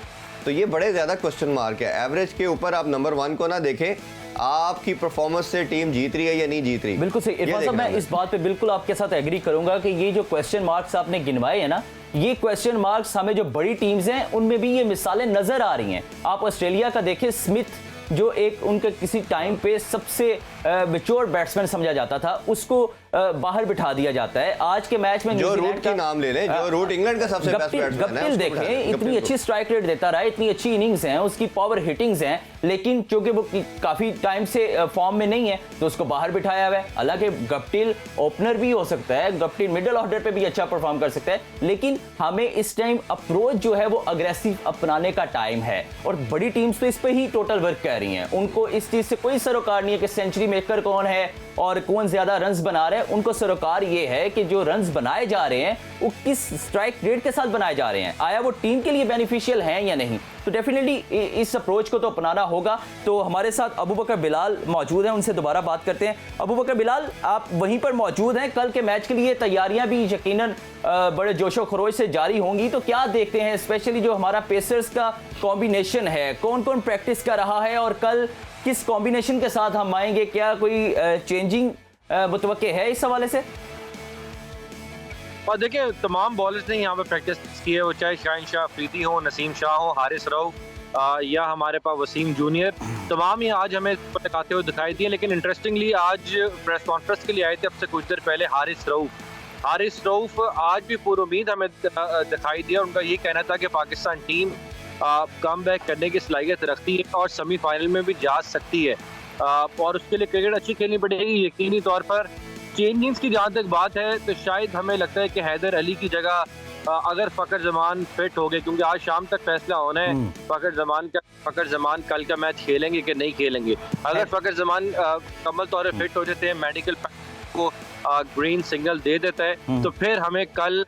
तो ये बड़े ज्यादा क्वेश्चन मार्क है। एवरेज के ऊपर आप नंबर 1 को ना देखें, आपकी परफॉर्मेंस से टीम जीत रही है या नहीं जीत रही। बिल्कुल सही इरफान साहब, मैं इस बात पे बिल्कुल आपके साथ एग्री करूंगा कि ये जो क्वेश्चन मार्क्स आपने गिनवाए हैं ना, ये क्वेश्चन मार्क्स हमें जो बड़ी टीम्स हैं उनमें भी ये मिसालें नजर आ रही हैं। आप ऑस्ट्रेलिया का देखें, स्मिथ जो एक उनके किसी टाइम पे सबसे मैच्योर बैट्समैन समझा जाता था, उसको बाहर बिठा दिया जाता है। आज के मैच में जो रूट का नाम ले लें, जो रूट इंग्लैंड का सबसे बेस्ट बैट्समैन है, गप्टिल देखें, इतनी अच्छी स्ट्राइक रेट देता रहा, इतनी अच्छी इनिंग्स हैं, उसकी पावर हिटिंग्स हैं, लेकिन क्योंकि वो काफी टाइम से फॉर्म में नहीं है तो उसको बाहर बिठाया हुआ है। हालांकि गप्टिल ओपनर भी हो सकता है, गप्टिल मिडिल ऑर्डर पे भी अच्छा परफॉर्म कर सकता है, लेकिन हमें इस टाइम अप्रोच जो है वो अग्रेसिव अपनाने का टाइम है। और बड़ी टीम्स तो इस पे ही टोटल वर्क कर रही हैं। उनको इस चीज से कोई सरोकार नहीं है कि सेंचुरी मेकर कौन है और कौन ज्यादा रन्स बना रहे हैं। उनको सरोकार ये है कि जो रन्स बनाए जा रहे हैं वो किस स्ट्राइक रेट के साथ बनाए जा रहे हैं, आया वो टीम के लिए बेनिफिशियल हैं या नहीं। तो डेफिनेटली इस अप्रोच को तो अपनाना होगा। तो हमारे साथ अबू बकर बिलाल मौजूद हैं, उनसे दोबारा बात करते हैं। अबू बकर बिलाल, आप वहीं पर मौजूद हैं, कल के मैच के लिए तैयारियां भी यकीनन बड़े जोशो खरोश से जारी होंगी। तो क्या देखते हैं, स्पेशली जो हमारा पेसर्स का कॉम्बिनेशन है, कौन कौन प्रैक्टिस कर रहा है और कल किस कॉम्बिनेशन के साथ हम आएंगे, क्या कोई चेंजिंग मुतवक्के है इस हवाले से? और देखिए, तमाम बॉलर्स ने यहाँ पे प्रैक्टिस की है, वो चाहे शाहिन शाह अफरीदी हो, नसीम शाह हो, हारिस रऊफ या हमारे पास वसीम जूनियर, तमाम ही आज हमें लगाते हुए दिखाई दिए। लेकिन इंटरेस्टिंगली आज प्रेस कॉन्फ्रेंस के लिए आए थे अब से कुछ देर पहले हारिस रऊफ आज भी पूरी उम्मीद हमें दिखाई दिया। उनका ये कहना था कि पाकिस्तान टीम कम बैक करने की सलाहियत रखती है और सेमीफाइनल में भी जा सकती है और उसके लिए क्रिकेट अच्छी खेलनी पड़ेगी। यकीनी तौर पर चेंजिंग्स की जहाँ तक बात है तो शायद हमें लगता है कि हैदर अली की जगह अगर फ़खर जमान फिट हो गए, क्योंकि आज शाम तक फैसला होना है फ़खर जमान कल का मैच खेलेंगे कि नहीं खेलेंगे। अगर फ़खर जमान मुकम्मल तौर पर फिट हो जाते हैं, मेडिकल को ग्रीन सिग्नल दे देता है, तो फिर हमें कल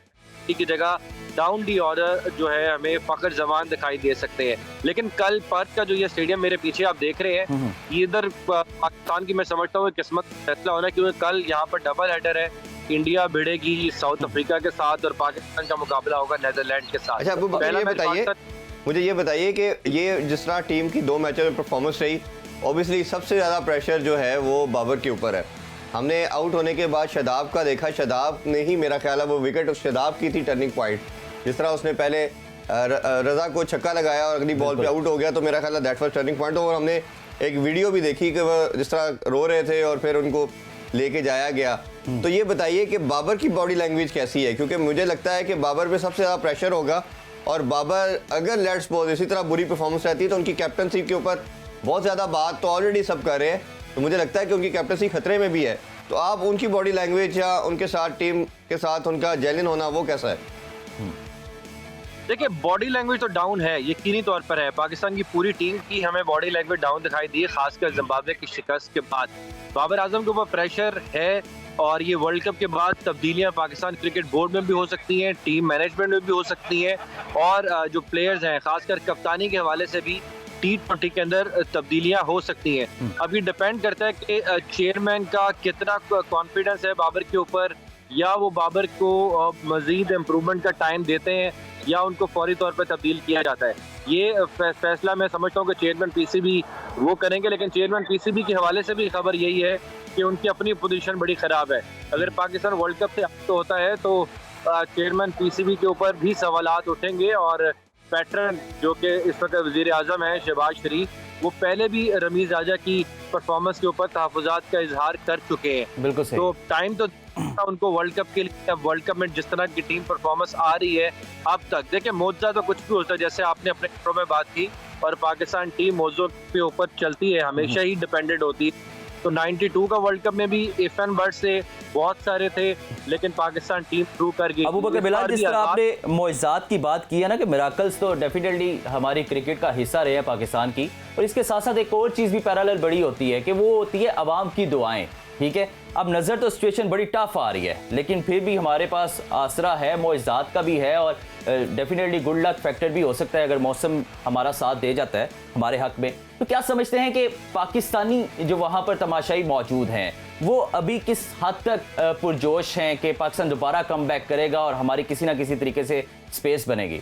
की जगह डाउन दी ऑर्डर जो है हमें फ़खर जमान दिखाई दे सकते हैं। लेकिन कल पर्थ का जो ये स्टेडियम मेरे पीछे आप देख रहे हैं, ये इधर पाकिस्तान की मैं समझता हूँ किस्मत फैसला होना है, क्योंकि कल यहाँ पर डबल हेडर है। इंडिया भिड़ेगी साउथ अफ्रीका के साथ और पाकिस्तान का मुकाबला होगा नीदरलैंड के साथ। अच्छा, मुझे ये बताइए कि ये जिस तरह टीम की 2 मैचों में परफॉर्मेंस रही, ऑब्वियसली सबसे ज़्यादा प्रेशर जो है वो बाबर के ऊपर है। हमने आउट होने के बाद शादाब का देखा, शादाब ने ही मेरा ख्याल है वो विकेट शादाब की थी टर्निंग पॉइंट। जिस तरह उसने पहले रजा को छक्का लगाया और अगली बॉल पे आउट हो गया, तो मेरा ख्याल है दैट वाज टर्निंग पॉइंट। और हमने एक वीडियो भी देखी कि वो जिस तरह रो रहे थे और फिर उनको लेके जाया गया। तो ये बताइए कि बाबर की बॉडी लैंग्वेज कैसी है, क्योंकि मुझे लगता है कि बाबर पे सबसे ज़्यादा प्रेशर होगा और बाबर अगर लेट्स सपोज इसी तरह बुरी परफॉर्मेंस रहती है तो उनकी कैप्टनसी के ऊपर बहुत ज़्यादा बात तो ऑलरेडी सब कर रहे हैं, तो मुझे लगता है कि उनकी कैप्टनसी खतरे में भी है। तो आप उनकी बॉडी लैंग्वेज या उनके साथ टीम के साथ उनका जेलिन होना वो कैसा है? देखिए, बॉडी लैंग्वेज तो डाउन है, यकीनी तौर पर है। पाकिस्तान की पूरी टीम की हमें बॉडी लैंग्वेज डाउन दिखाई दी है, खासकर जिम्बाब्वे की शिकस्त के बाद। बाबर आजम के ऊपर प्रेशर है और ये वर्ल्ड कप के बाद तब्दीलियां पाकिस्तान क्रिकेट बोर्ड में भी हो सकती हैं, टीम मैनेजमेंट में भी हो सकती हैं और जो प्लेयर्स हैं खासकर कप्तानी के हवाले से भी T20 के अंदर तब्दीलियां हो सकती हैं। अब ये डिपेंड करता है कि चेयरमैन का कितना कॉन्फिडेंस है बाबर के ऊपर, या वो बाबर को मजीद इम्प्रूवमेंट का टाइम देते हैं या उनको फौरी तौर पर तब्दील किया जाता है। ये फैसला मैं समझता हूँ कि चेयरमैन पीसीबी वो करेंगे, लेकिन चेयरमैन पीसीबी के हवाले से भी खबर यही है कि उनकी अपनी पोजीशन बड़ी ख़राब है। अगर पाकिस्तान वर्ल्ड कप से आउट होता है तो चेयरमैन पीसीबी के ऊपर भी सवालात उठेंगे और पैटर्न जो कि इस वक्त वज़ीर आज़म है शहबाज शरीफ, वो पहले भी रमीज़ राजा की परफॉर्मेंस के ऊपर तहफ़्फ़ुज़ात का इजहार कर चुके हैं। बिल्कुल सही। तो टाइम तो उनको वर्ल्ड कप के लिए, वर्ल्ड कप में जिस तरह की टीम परफॉर्मेंस आ रही है अब तक, देखिए मौजूदा तो कुछ भी होता है, जैसे आपने अपने इंट्रो में बात की, और पाकिस्तान टीम मौजूद के ऊपर चलती है, हमेशा ही डिपेंडेंट होती है। तो 92 का वर्ल्ड कप में भी इफन बर्ड से बहुत सारे थे, लेकिन पाकिस्तान टीम थ्रू कर गई। अबू बकर बिलाल, जिस तरह आपने मोइज़ात की बात की है ना कि मिराकल्स तो डेफिनेटली हमारी क्रिकेट का हिस्सा रहे हैं पाकिस्तान की, और इसके साथ साथ एक और चीज़ भी पैरेलल बड़ी होती है कि वो होती है अवाम की दुआएं। ठीक है, अब नज़र तो सिचुएशन बड़ी टफ आ रही है, लेकिन फिर भी हमारे पास आसरा है, मोइज़ात का भी है, और डेफिनेटली गुड लक फैक्टर भी हो सकता है अगर मौसम हमारा साथ दे जाता है हमारे हक में। तो क्या समझते हैं कि पाकिस्तानी जो वहाँ पर तमाशाई मौजूद हैं वो अभी किस हद तक पुरजोश हैं कि पाकिस्तान दोबारा कम बैक करेगा और हमारी किसी ना किसी तरीके से स्पेस बनेगी?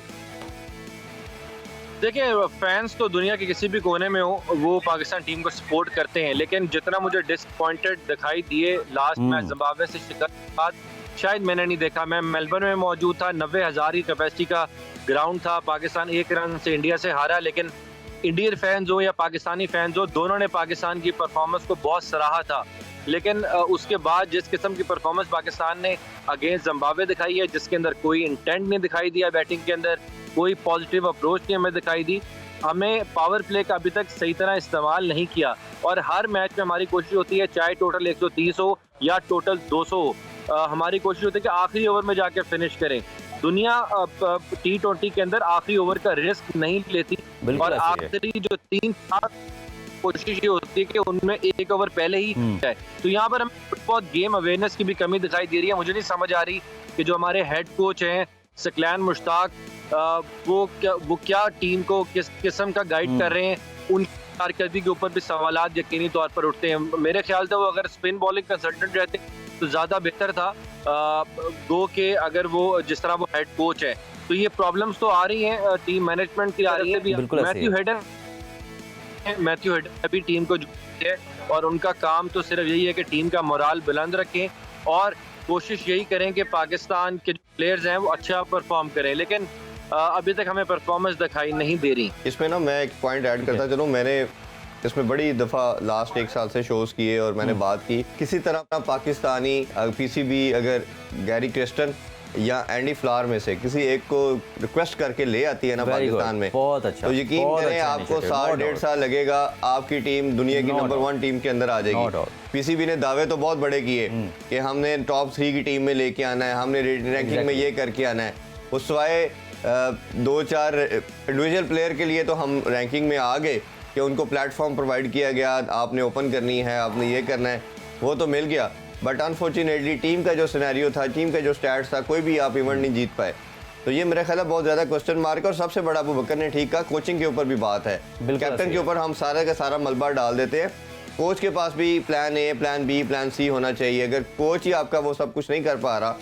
देखिए, फैंस तो दुनिया के किसी भी कोने में हो, वो पाकिस्तान टीम को सपोर्ट करते हैं, लेकिन जितना मुझे डिसअपॉइंटेड दिखाई दिए लास्ट मैच जिम्बाब्वे से शिकस्त के बाद, शायद मैंने नहीं देखा। मैं मेलबर्न में मौजूद था, 90,000 की कैपेसिटी का ग्राउंड था, पाकिस्तान 1 रन से इंडिया से हारा, लेकिन इंडियन फैंस हो या पाकिस्तानी फैंस हो, दोनों ने पाकिस्तान की परफॉर्मेंस को बहुत सराहा था। लेकिन उसके बाद जिस किस्म की परफॉर्मेंस पाकिस्तान ने अगेंस्ट जिम्बाब्वे दिखाई है, जिसके अंदर कोई इंटेंट नहीं दिखाई दिया, बैटिंग के अंदर कोई पॉजिटिव अप्रोच नहीं हमें दिखाई दी, हमें पावर प्ले का अभी तक सही तरह इस्तेमाल नहीं किया, और हर मैच में हमारी कोशिश होती है, चाहे टोटल 130 हो या टोटल 200 हो, हमारी कोशिश होती है कि आखिरी ओवर में जाके फिनिश करें। दुनिया T20 के अंदर आखिरी ओवर का रिस्क नहीं लेती, और आखिरी जो 3-4 कोशिश ये होती है कि उनमें 1 ओवर पहले ही जाए। तो यहाँ पर हमें बहुत गेम अवेयरनेस की भी कमी दिखाई दे रही है। मुझे नहीं समझ आ रही कि जो हमारे हेड कोच हैं सकलैन मुश्ताक, वो क्या टीम को किस किस्म का गाइड कर रहे हैं, उनकी कारकर्दगी के ऊपर भी सवालात यकीनी तौर पर उठते हैं। मेरे ख्याल से वो अगर स्पिन बॉलिंग कंसल्टेंट रहते तो ज़्यादा बेहतर था, गो के अगर वो जिस तरह वो हेड कोच है। तो ये प्रॉब्लम्स तो आ रही हैं, टीम मैनेजमेंट की आ रही है। मैथ्यू हेडन अभी टीम को जोड़ते हैं, और उनका काम तो सिर्फ यही है कि टीम का मोराल बुलंद रखें और कोशिश यही करें कि पाकिस्तान के जो प्लेयर्स हैं वो अच्छा परफॉर्म करें, लेकिन अभी तक हमें परफॉर्मेंस दिखाई नहीं दे रही। इसमें ना मैं एक पॉइंट ऐड करता चलूँ, मैंने इसमें बड़ी दफ़ा लास्ट 1 साल से शोज़ किए और मैंने बात की, किसी तरह अपना पाकिस्तानी पीसीबी अगर गैरी क्रिस्टन या एंडी फ्लावर में से किसी एक को रिक्वेस्ट करके ले आती है ना पाकिस्तान में, बहुत अच्छा, तो यकीन करें आपको 1.5 साल लगेगा, आपकी टीम दुनिया की नंबर 1 टीम के अंदर आ जाएगी। पीसीबी ने दावे तो बहुत बड़े किए कि हमने टॉप 3 की टीम में लेके आना है, हमने रैंकिंग में ये करके आना है। उस सिवाय 2-4 इंडिविजुअल प्लेयर के लिए तो हम रैंकिंग में आ गए कि उनको प्लेटफॉर्म प्रोवाइड किया गया, आपने ओपन करनी है, आपने ये करना है, वो तो मिल गया। बट अनफॉर्चुनेटली टीम का जो सिनेरियो था, टीम का जो स्टैट्स था, कोई भी आप इवेंट नहीं जीत पाए। तो ये मेरा ख्याल है बहुत ज़्यादा क्वेश्चन मार्क है, और सबसे बड़ा अबू बकर ने ठीक कहा, कोचिंग के ऊपर भी बात है। कैप्टन के ऊपर हम सारा का सारा मलबा डाल देते हैं, कोच के पास भी plan A, plan B, plan C होना चाहिए। अगर कोच ही आपका वो सब कुछ नहीं कर पा रहा,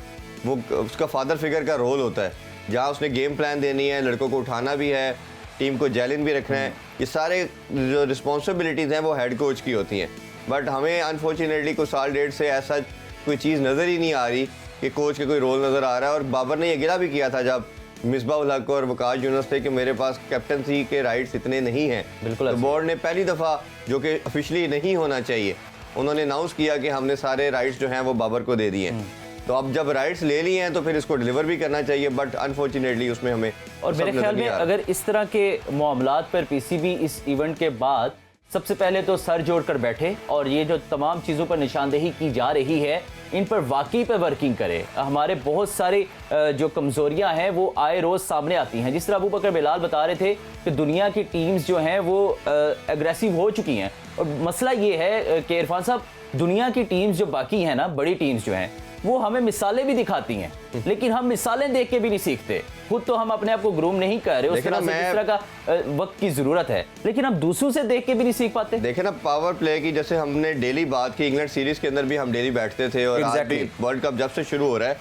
वो उसका फादर फिगर का रोल होता है, जहाँ उसने गेम प्लान देनी है, लड़कों को उठाना भी है, टीम को जैलिन भी रखना है, ये सारे जो रिस्पॉन्सिबिलिटीज़ हैं वो हेड कोच की होती हैं। बट हमें अनफॉर्चुनेटली कुछ साल 1.5 से ऐसा कोई चीज़ नज़र ही नहीं आ रही कि कोच के कोई रोल नज़र आ रहा है। और बाबर ने ये गिला भी किया था जब मिसबाह हक और वकास यूनुस थे कि मेरे पास कैप्टनसी के राइट्स इतने नहीं हैं। तो बोर्ड ने पहली दफ़ा, जो कि ऑफिशियली नहीं होना चाहिए, उन्होंने अनाउंस किया कि हमने सारे राइट्स जो हैं वो बाबर को दे दिए हैं। तो अब जब राइट्स ले लिए हैं तो फिर इसको डिलीवर भी करना चाहिए, बट अनफॉर्चुनेटली उसमें हमें, और मेरे ख्याल में अगर इस तरह के मामलात पर पीसीबी इस इवेंट के बाद सबसे पहले तो सर जोड़कर बैठे और ये जो तमाम चीज़ों पर निशानदेही की जा रही है इन पर वाकई पे वर्किंग करे। हमारे बहुत सारे जो कमज़ोरियां हैं वो आए रोज़ सामने आती हैं। जिस तरह अबू बकर बिलाल बता रहे थे कि दुनिया की टीम्स जो हैं वो एग्रेसिव हो चुकी हैं, और मसला ये है कि इरफान साहब, दुनिया की टीम्स जो बाकी हैं ना, बड़ी टीम्स जो हैं, वो हमें मिसालें भी दिखाती हैं, लेकिन हम मिसालें देख के भी नहीं सीखते। खुद तो हम अपने आप को ग्रूम नहीं कर रहे, उस तरह से जिस तरह का वक्त की जरूरत है, लेकिन हम दूसरों से देख के भी नहीं सीख पाते। देखे ना पावर प्ले की, जैसे हमने डेली बात की, इंग्लैंड सीरीज के अंदर भी हम डेली बैठते थे, और आज भी वर्ल्ड कप जब से शुरू हो रहा है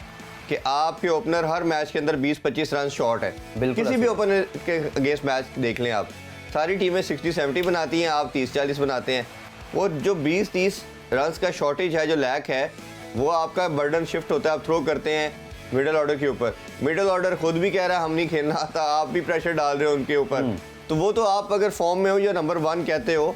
कि आपके ओपनर हर मैच के अंदर 20-25 रन शॉर्ट है। किसी भी ओपनर के अगेंस्ट मैच देख लें आप, सारी टीमें 60-70 बनाती हैं, आप 30-40 बनाते हैं। वो जो 20-30 रन का शॉर्टेज है, जो लैक है, वो आपका बर्डन शिफ्ट होता है, आप थ्रो करते हैं मिडिल ऑर्डर के ऊपर। मिडिल ऑर्डर खुद भी कह रहा है हम नहीं खेलना आता, आप भी प्रेशर डाल रहे हो उनके ऊपर। तो वो तो आप अगर फॉर्म में हो या नंबर 1 कहते हो,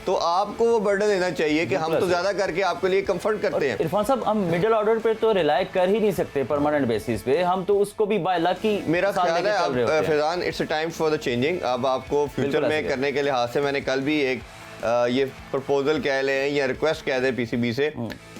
तो आपको वो बर्डन लेना चाहिए कि हम तो ज्यादा करके आपके लिए कंफर्ट करते हैं। इरफान साहब, हम मिडिल ऑर्डर पे तो रिलाई कर ही नहीं सकते परमानेंट बेसिस पे, हम तो उसको भी बाय लक ही। मेरा ख्याल है अब Faizan, it's a time for the changing. अब आपको फ्यूचर में करने के लिहाज से, मैंने कल भी एक ये प्रपोजल कह लें या रिक्वेस्ट कह दें पीसीबी से,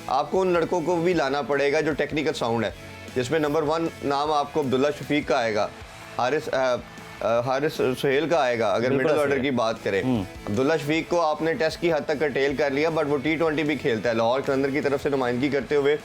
आपको उन लड़कों को भी लाना पड़ेगा जो टेक्निकल साउंड है, जिसमें नंबर 1 नाम आपको अब्दुल्ला शफीक का आएगा, हारिस सुहेल का आएगा। अगर मिडिल ऑर्डर की बात करें, अब्दुल्ला शफीक को आपने टेस्ट की हद तक कर्टेल कर लिया, बट वो T20 भी खेलता है, लाहौर कलंदर की तरफ से नुमाइंदगी करते हुए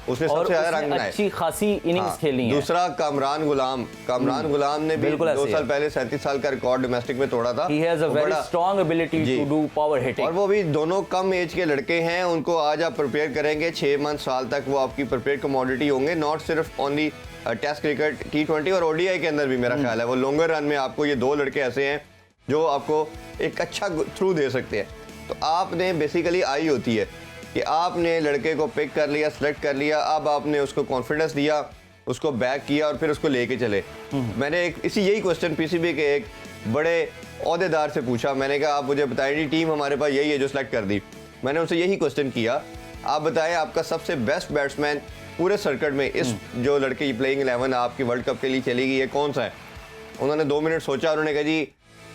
उसने सबसे ज्यादा रंग बनाए, अच्छी खासी इनिंग्स खेली है। दूसरा कामरान गुलाम ने भी 2 साल पहले 37 साल का रिकॉर्ड डोमेस्टिक में तोड़ा था। He has a very strong ability to do power hitting। और वो भी दोनों कम एज के लड़के हैं, उनको आज आप प्रिपेयर करेंगे 6 मंथ साल तक वो आपकी प्रिपेयर कमोडिटी होंगे, नॉट सिर्फ ओनली टेस्ट क्रिकेट, T20 और ODI के अंदर भी मेरा ख्याल है वो लॉन्गर रन में आपको ये 2 लड़के ऐसे हैं जो आपको एक अच्छा थ्रू दे सकते हैं। तो आपने बेसिकली आई होती है कि आपने लड़के को पिक कर लिया, सेलेक्ट कर लिया, अब आपने उसको कॉन्फिडेंस दिया, उसको बैक किया और फिर उसको लेके चले। मैंने यही क्वेश्चन पीसीबी के एक बड़े ओहदेदार से पूछा, मैंने कहा आप मुझे बताइए टीम हमारे पास यही है जो सेलेक्ट कर दी। मैंने उनसे यही क्वेश्चन किया, आप बताएं आपका सबसे बेस्ट बैट्समैन पूरे सर्किट में इस जो लड़के प्लेइंग 11 आपकी वर्ल्ड कप के लिए चलेगी ये कौन सा है? उन्होंने 2 मिनट सोचा, उन्होंने कहा जी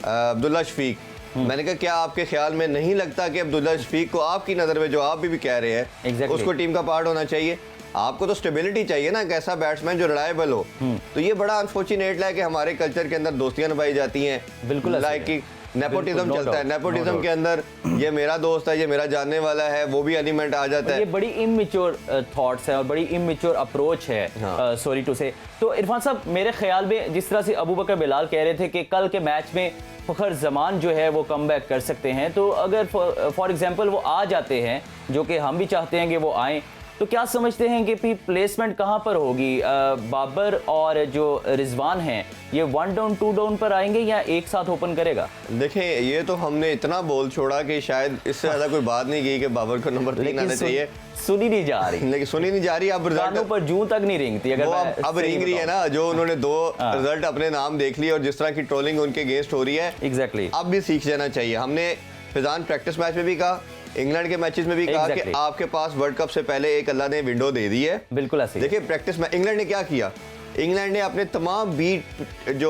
अब्दुल्ला शफीक। मैंने कहा क्या आपके ख्याल में नहीं लगता कि अब्दुल्ला शफीक को आपकी नज़र में जो आप भी कह रहे हैं उसको टीम का पार्ट होना चाहिए? आपको तो स्टेबिलिटी चाहिए ना, कैसा बैट्समैन जो रिलायबल हो। तो ये बड़ा अनफॉर्चुनेट है कि हमारे कल्चर के अंदर दोस्तियां निभाई जाती हैं, बिल्कुल लाइक कि नेपोटिज्म चलता है, नेपोटिज्म के अंदर ये मेरा दोस्त है, ये मेरा जानने वाला है, वो भी एलिमेंट आ जाता है। ये बड़ी इमेच्योर थॉट्स है और बड़ी इमेच्योर अप्रोच है, सॉरी टू से। तो इरफान साहब, मेरे ख्याल में जिस तरह से अबू बकर बिलाल कह रहे थे कि कल के मैच में फखर जमान जो है वो कम बैक कर सकते हैं, तो अगर फॉर एग्जांपल वो आ जाते हैं, जो कि हम भी चाहते हैं कि वो आएँ, तो क्या समझते हैं कि प्लेसमेंट कहां पर होगी? बाबर और जो रिजवान हैं ये 1 डाउन 2 डाउन पर आएंगे या एक साथ ओपन करेगा? देखें, ये तो हमने इतना बोल छोड़ा कि शायद इससे ज्यादा कोई बात नहीं की कि बाबर को नंबर 3 आना चाहिए। सुनी नहीं जा रही, लेकिन सुनी नहीं जा रही। अब कानों पर जूं तक नहीं रेंगती। अगर अब रेंग रही है ना, जो उन्होंने 2 रिजल्ट अपने नाम देख लिए और जिस तरह की ट्रोलिंग उनके अगेंस्ट हो रही है, एग्जैक्टली अब भी सीख जाना चाहिए। हमने फिजान प्रैक्टिस मैच में भी कहा, इंग्लैंड के मैचेस में भी कहा कि आपके पास वर्ल्ड कप से पहले एक अल्लाह ने विंडो दे दी है। बिल्कुल ऐसे। देखिए प्रैक्टिस में इंग्लैंड ने क्या किया, इंग्लैंड ने अपने तमाम बीट जो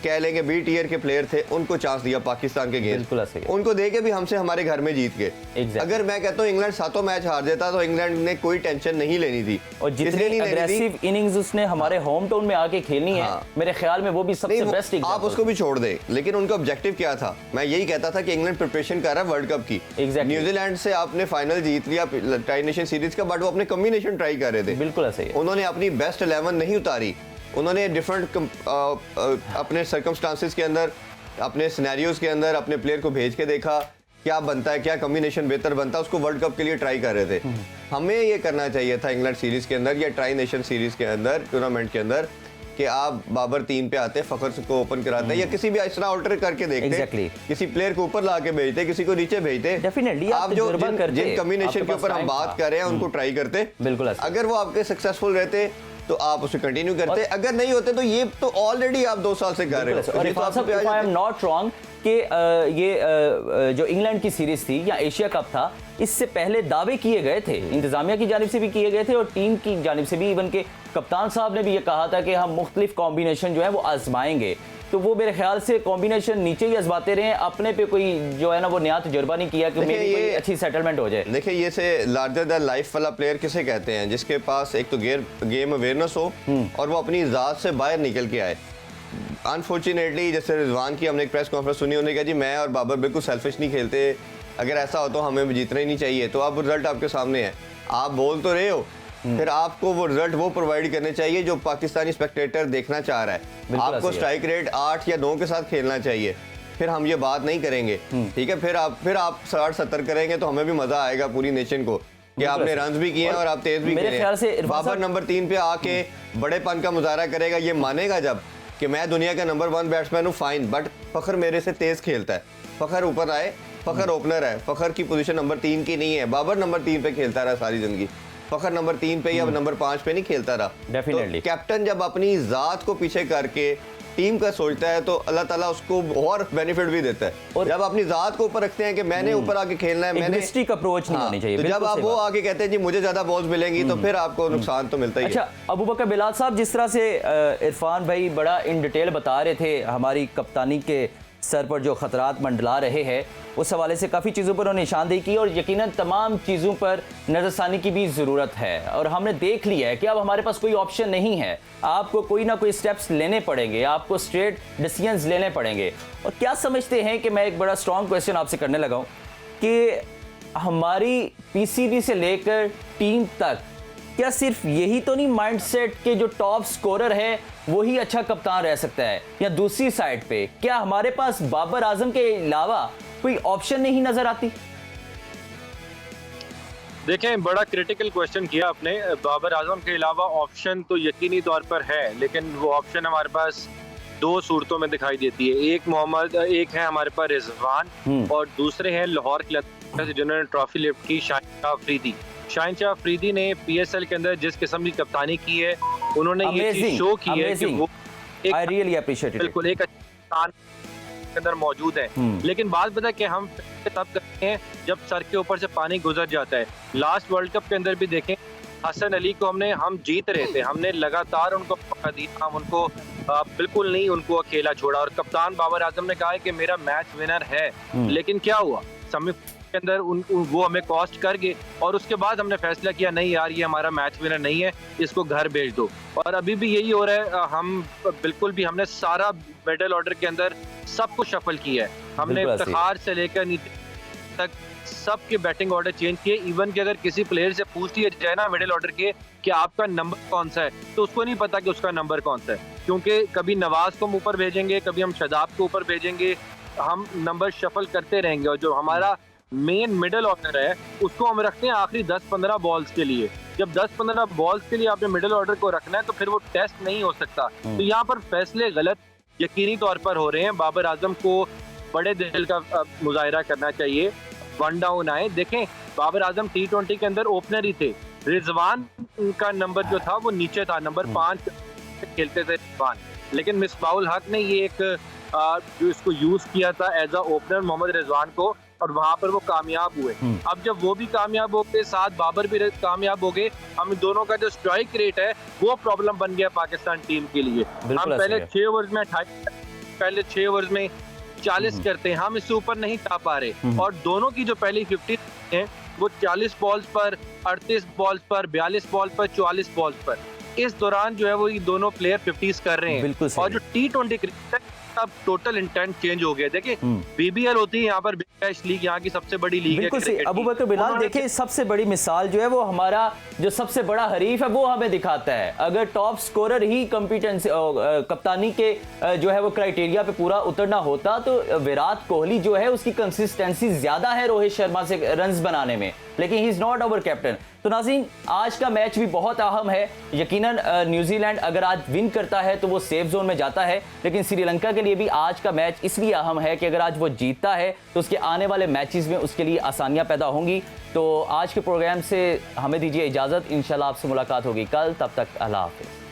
कह लेंगे बी टियर के प्लेयर थे उनको चांस दिया पाकिस्तान के अगेंस्ट, उनको दे के भी हमसे हमारे घर में जीत गए। अगर मैं कहता हूँ इंग्लैंड 7 मैच हार देता तो इंग्लैंड ने कोई टेंशन नहीं लेनी थी, और जितनी अग्रेसिव इनिंग्स उसने हमारे होम टाउन में आके खेलनी है, मेरे ख्याल में वो भी सबसे बेस्ट। आप उसको भी छोड़ दे, लेकिन उनका ऑब्जेक्टिव क्या था? मैं यही कहता था कि इंग्लैंड प्रिपरेशन कर रहा है वर्ल्ड कप की। न्यूजीलैंड से आपने फाइनल जीत लिया ट्राई नेशन सीरीज का, बट वो अपने कॉम्बिनेशन ट्राई कर रहे थे। बिल्कुल ऐसे। उन्होंने अपनी बेस्ट 11 नहीं उतारी, उन्होंने डिफरेंट अपने सर्कमस्टांसेस के अंदर, अपने सिनेरियोज के अंदर अपने प्लेयर को भेज के देखा क्या बनता है, क्या कॉम्बिनेशन बेहतर बनता है, उसको वर्ल्ड कप के लिए ट्राई कर रहे थे। हमें ये करना चाहिए था इंग्लैंड सीरीज के अंदर या ट्राई नेशन सीरीज के अंदर, टूर्नामेंट के अंदर, कि आप बाबर 3 पे आते, फखर को ओपन कराते या किसी भी इस तरह ऑल्टर करके देखते, किसी प्लेयर को ऊपर ला के भेजते, किसी को नीचे भेजते। डेफिनेटली आप जो जिन कॉम्बिनेशन के ऊपर हम बात कर रहे हैं उनको ट्राई करते। बिल्कुल। अगर वो आपके सक्सेसफुल रहते तो आप उसे कंटिन्यू करते, अगर नहीं होते तो ये तो ऑलरेडी आप 2 साल से कर रहे हो। और if I am not wrong कि ये जो इंग्लैंड की सीरीज थी या एशिया कप था, इससे पहले दावे किए गए थे, इंतजामिया की जानिब से भी किए गए थे और टीम की जानिब से भी, इवन के कप्तान साहब ने भी ये कहा था कि हम मुख्तलिफ कॉम्बिनेशन जो है वो आजमाएंगे। तो वो मेरे ख्याल से कॉम्बिनेशन नीचे ही आजमाते रहे, अपने पे कोई जो है ना वो नया तजुर्बा नहीं किया कि मेरी कोई अच्छी सेटलमेंट हो जाए। देखिए ये से लार्जर दैन लाइफ वाला प्लेयर किसे कहते हैं? जिसके पास एक तो गेम अवेयरनेस हो और वो अपनी ज़ात से बाहर निकल के आए। अनफॉर्चुनेटली जैसे रिजवान की हमने एक प्रेस कॉन्फ्रेंस सुनी, उन्होंने कहा जी मैं और बाबर बिल्कुल सेल्फिश नहीं खेलते, अगर ऐसा हो तो हमें जीतना ही नहीं चाहिए। तो अब रिजल्ट आपके सामने है, आप बोल तो रहे हो, फिर आपको वो रिजल्ट वो प्रोवाइड करने चाहिए जो पाकिस्तानी स्पेक्टेटर देखना चाह रहा है। आपको स्ट्राइक रेट 8 या 9 के साथ खेलना चाहिए, फिर हम ये बात नहीं करेंगे, ठीक है? फिर आप 60-70 करेंगे तो हमें भी मजा आएगा पूरी नेशन को कि आपने रन भी किए हैं और आप तेज भी मेरे ख्याल से बाबर नंबर 3 पे आके बड़ेपन का मुजाहरा करेगा, ये मानेगा जब कि मैं दुनिया का नंबर 1 बैट्समैन हूँ, फाइन, बट फखर मेरे से तेज खेलता है। फखर ऊपर आए, फखर ओपनर है, फखर की पोजीशन नंबर 3 की नहीं है। बाबर नंबर 3 पे खेलता रहा सारी जिंदगी, फखर नंबर 3 पे या नंबर 5 पे नहीं खेलता रहा। डेफिनेटली तो कैप्टन जब अपनी जात को पीछे करके टीम का सोचता है तो अल्लाह ताला उसको और बेनिफिट भी देता है। और जब अपनी जात को ऊपर रखते हैं कि मैंने ऊपर आके खेलना है, मैंने स्टिक अप्रोच नहीं होनी चाहिए। तो जब आप वो आके कहते हैं जी मुझे ज्यादा बॉल्स मिलेंगी तो फिर आपको नुकसान तो मिलता ही है। अच्छा अबू बकर बिलाल साहब, जिस तरह से इरफान भाई बड़ा इन डिटेल बता रहे थे हमारी कप्तानी के सर पर जो खतरात मंडला रहे हैं उस हवाले से काफ़ी चीज़ों पर उन्होंने निशानदेही की और यकीनन तमाम चीज़ों पर नज़रसानी की भी ज़रूरत है। और हमने देख लिया है कि अब हमारे पास कोई ऑप्शन नहीं है, आपको कोई ना कोई स्टेप्स लेने पड़ेंगे, आपको स्ट्रेट डिसीजंस लेने पड़ेंगे। और क्या समझते हैं कि मैं एक बड़ा स्ट्रॉन्ग क्वेश्चन आपसे करने लगा हूँ कि हमारी पीसीबी से लेकर टीम तक क्या सिर्फ यही तो नहीं माइंडसेट के जो टॉप स्कोरर है वही अच्छा कप्तान रह सकता है, या दूसरी साइड पे क्या हमारे पास बाबर आजम के अलावा कोई ऑप्शन नहीं नजर आती? देखें, बड़ा क्रिटिकल क्वेश्चन किया आपने। बाबर आजम के अलावा ऑप्शन तो यकीनी तौर पर है, लेकिन वो ऑप्शन हमारे पास दो सूरतों में दिखाई देती है। एक है हमारे पास रिजवान और दूसरे हैं लाहौर क्लच जिन्होंने ट्रॉफी लिफ्ट की, शाहिन अफरीदी। शाहिन अफरीदी ने पीएसएल के अंदर जिस किस्म की कप्तानी की है, उन्होंने ये चीज शो की है कि वो I really appreciate it. बिल्कुल एक अच्छा के अंदर मौजूद है। लेकिन बात पता है कि हम तब करते हैं जब सर के ऊपर से पानी गुजर जाता है। लास्ट वर्ल्ड कप के अंदर भी देखें, हसन अली को हम जीत रहे थे, हमने लगातार उनको मौका दिया, हम उनको बिल्कुल नहीं उनको अकेला छोड़ा। और कप्तान बाबर आजम ने कहा है कि मेरा मैच विनर है, लेकिन क्या हुआ सेमीफाइनल के अंदर वो हमें कॉस्ट कर गए और उसके बाद हमने फैसला किया नहीं यार ये हमारा मैच विनर नहीं है, इसको घर भेज दो। और अभी भी यही हो रहा है। हम बिल्कुल भी हमने सारा मिडिल ऑर्डर के अंदर सब कुछ शफल किया है, हमने इफ्तिखार से लेकर नीचे तक सबके बैटिंग ऑर्डर चेंज किए। इवन कि अगर किसी प्लेयर से पूछ लिया जाए ना मिडिल ऑर्डर के कि आपका नंबर कौन सा है, तो उसको नहीं पता कि उसका नंबर कौन सा है, क्योंकि कभी नवाज को हम ऊपर भेजेंगे, कभी हम शादाब को ऊपर भेजेंगे, हम नंबर शफल करते रहेंगे। और जो हमारा मेन मिडिल ऑर्डर है उसको हम रखते हैं आखिरी 10-15 बॉल्स के लिए। जब 10-15 बॉल्स के लिए आपने मिडिल ऑर्डर को रखना है तो फिर वो टेस्ट नहीं हो सकता। तो यहाँ पर फैसले गलत यकीनी तौर पर हो रहे हैं। बाबर आजम को बड़े दिल का मुजाहिरा करना चाहिए, वन डाउन आए। देखें, बाबर आजम T20 के अंदर ओपनर ही थे, रिजवान का नंबर जो था वो नीचे था, नंबर 5 खेलते थे रिजवान, लेकिन मिसबाउल हक ने ये एक जो इसको यूज किया था as a opener Mohammad Rizwan को, और वहां पर वो कामयाब हुए। अब जब वो भी कामयाब हो गए, साथ बाबर भी कामयाब हो गए, हम दोनों का जो स्ट्राइक रेट है वो प्रॉब्लम बन गया पाकिस्तान टीम के लिए। हम पहले 6 ओवर्स में 6 ओवर्स में 40 करते हैं, हम इससे ऊपर नहीं जा पा रहे। और दोनों की जो पहली 50 है वो 40 बॉल्स पर, 38 बॉल्स पर, 42 बॉल पर, 44 बॉल्स पर, इस दौरान जो है वो ये दोनों प्लेयर 50s कर रहे हैं। और जो T20 क्रिकेट अब टोटल इंटेंट चेंज हो गया। देखिए, बीबीएल होती है यहाँ पर, लीग यहाँ की सबसे बड़ी लीग है। बिल्कुल सही अबू बकर बिलाल, देखिए सबसे बड़ी मिसाल जो है वो हमारा जो सबसे बड़ा हरीफ है वो हमें दिखाता है। अगर टॉप स्कोरर ही कॉम्पिटेंस कप्तानी के जो है वो क्राइटेरिया पे पूरा उतरना होता तो विराट कोहली जो है उसकी कंसिस्टेंसी ज्यादा है रोहित शर्मा से रन्स बनाने में, लेकिन he is not our captain. तो नाज़रीन, आज का मैच भी बहुत अहम है। यकीनन न्यूजीलैंड अगर आज विन करता है तो वो सेफ जोन में जाता है, लेकिन श्रीलंका के लिए भी आज का मैच इसलिए अहम है कि अगर आज वो जीतता है तो उसके आने वाले मैचेस में उसके लिए आसानियां पैदा होंगी। तो आज के प्रोग्राम से हमें दीजिए इजाज़त, इंशाल्लाह आपसे मुलाकात होगी कल, तब तक अल्लाह हाफिज़।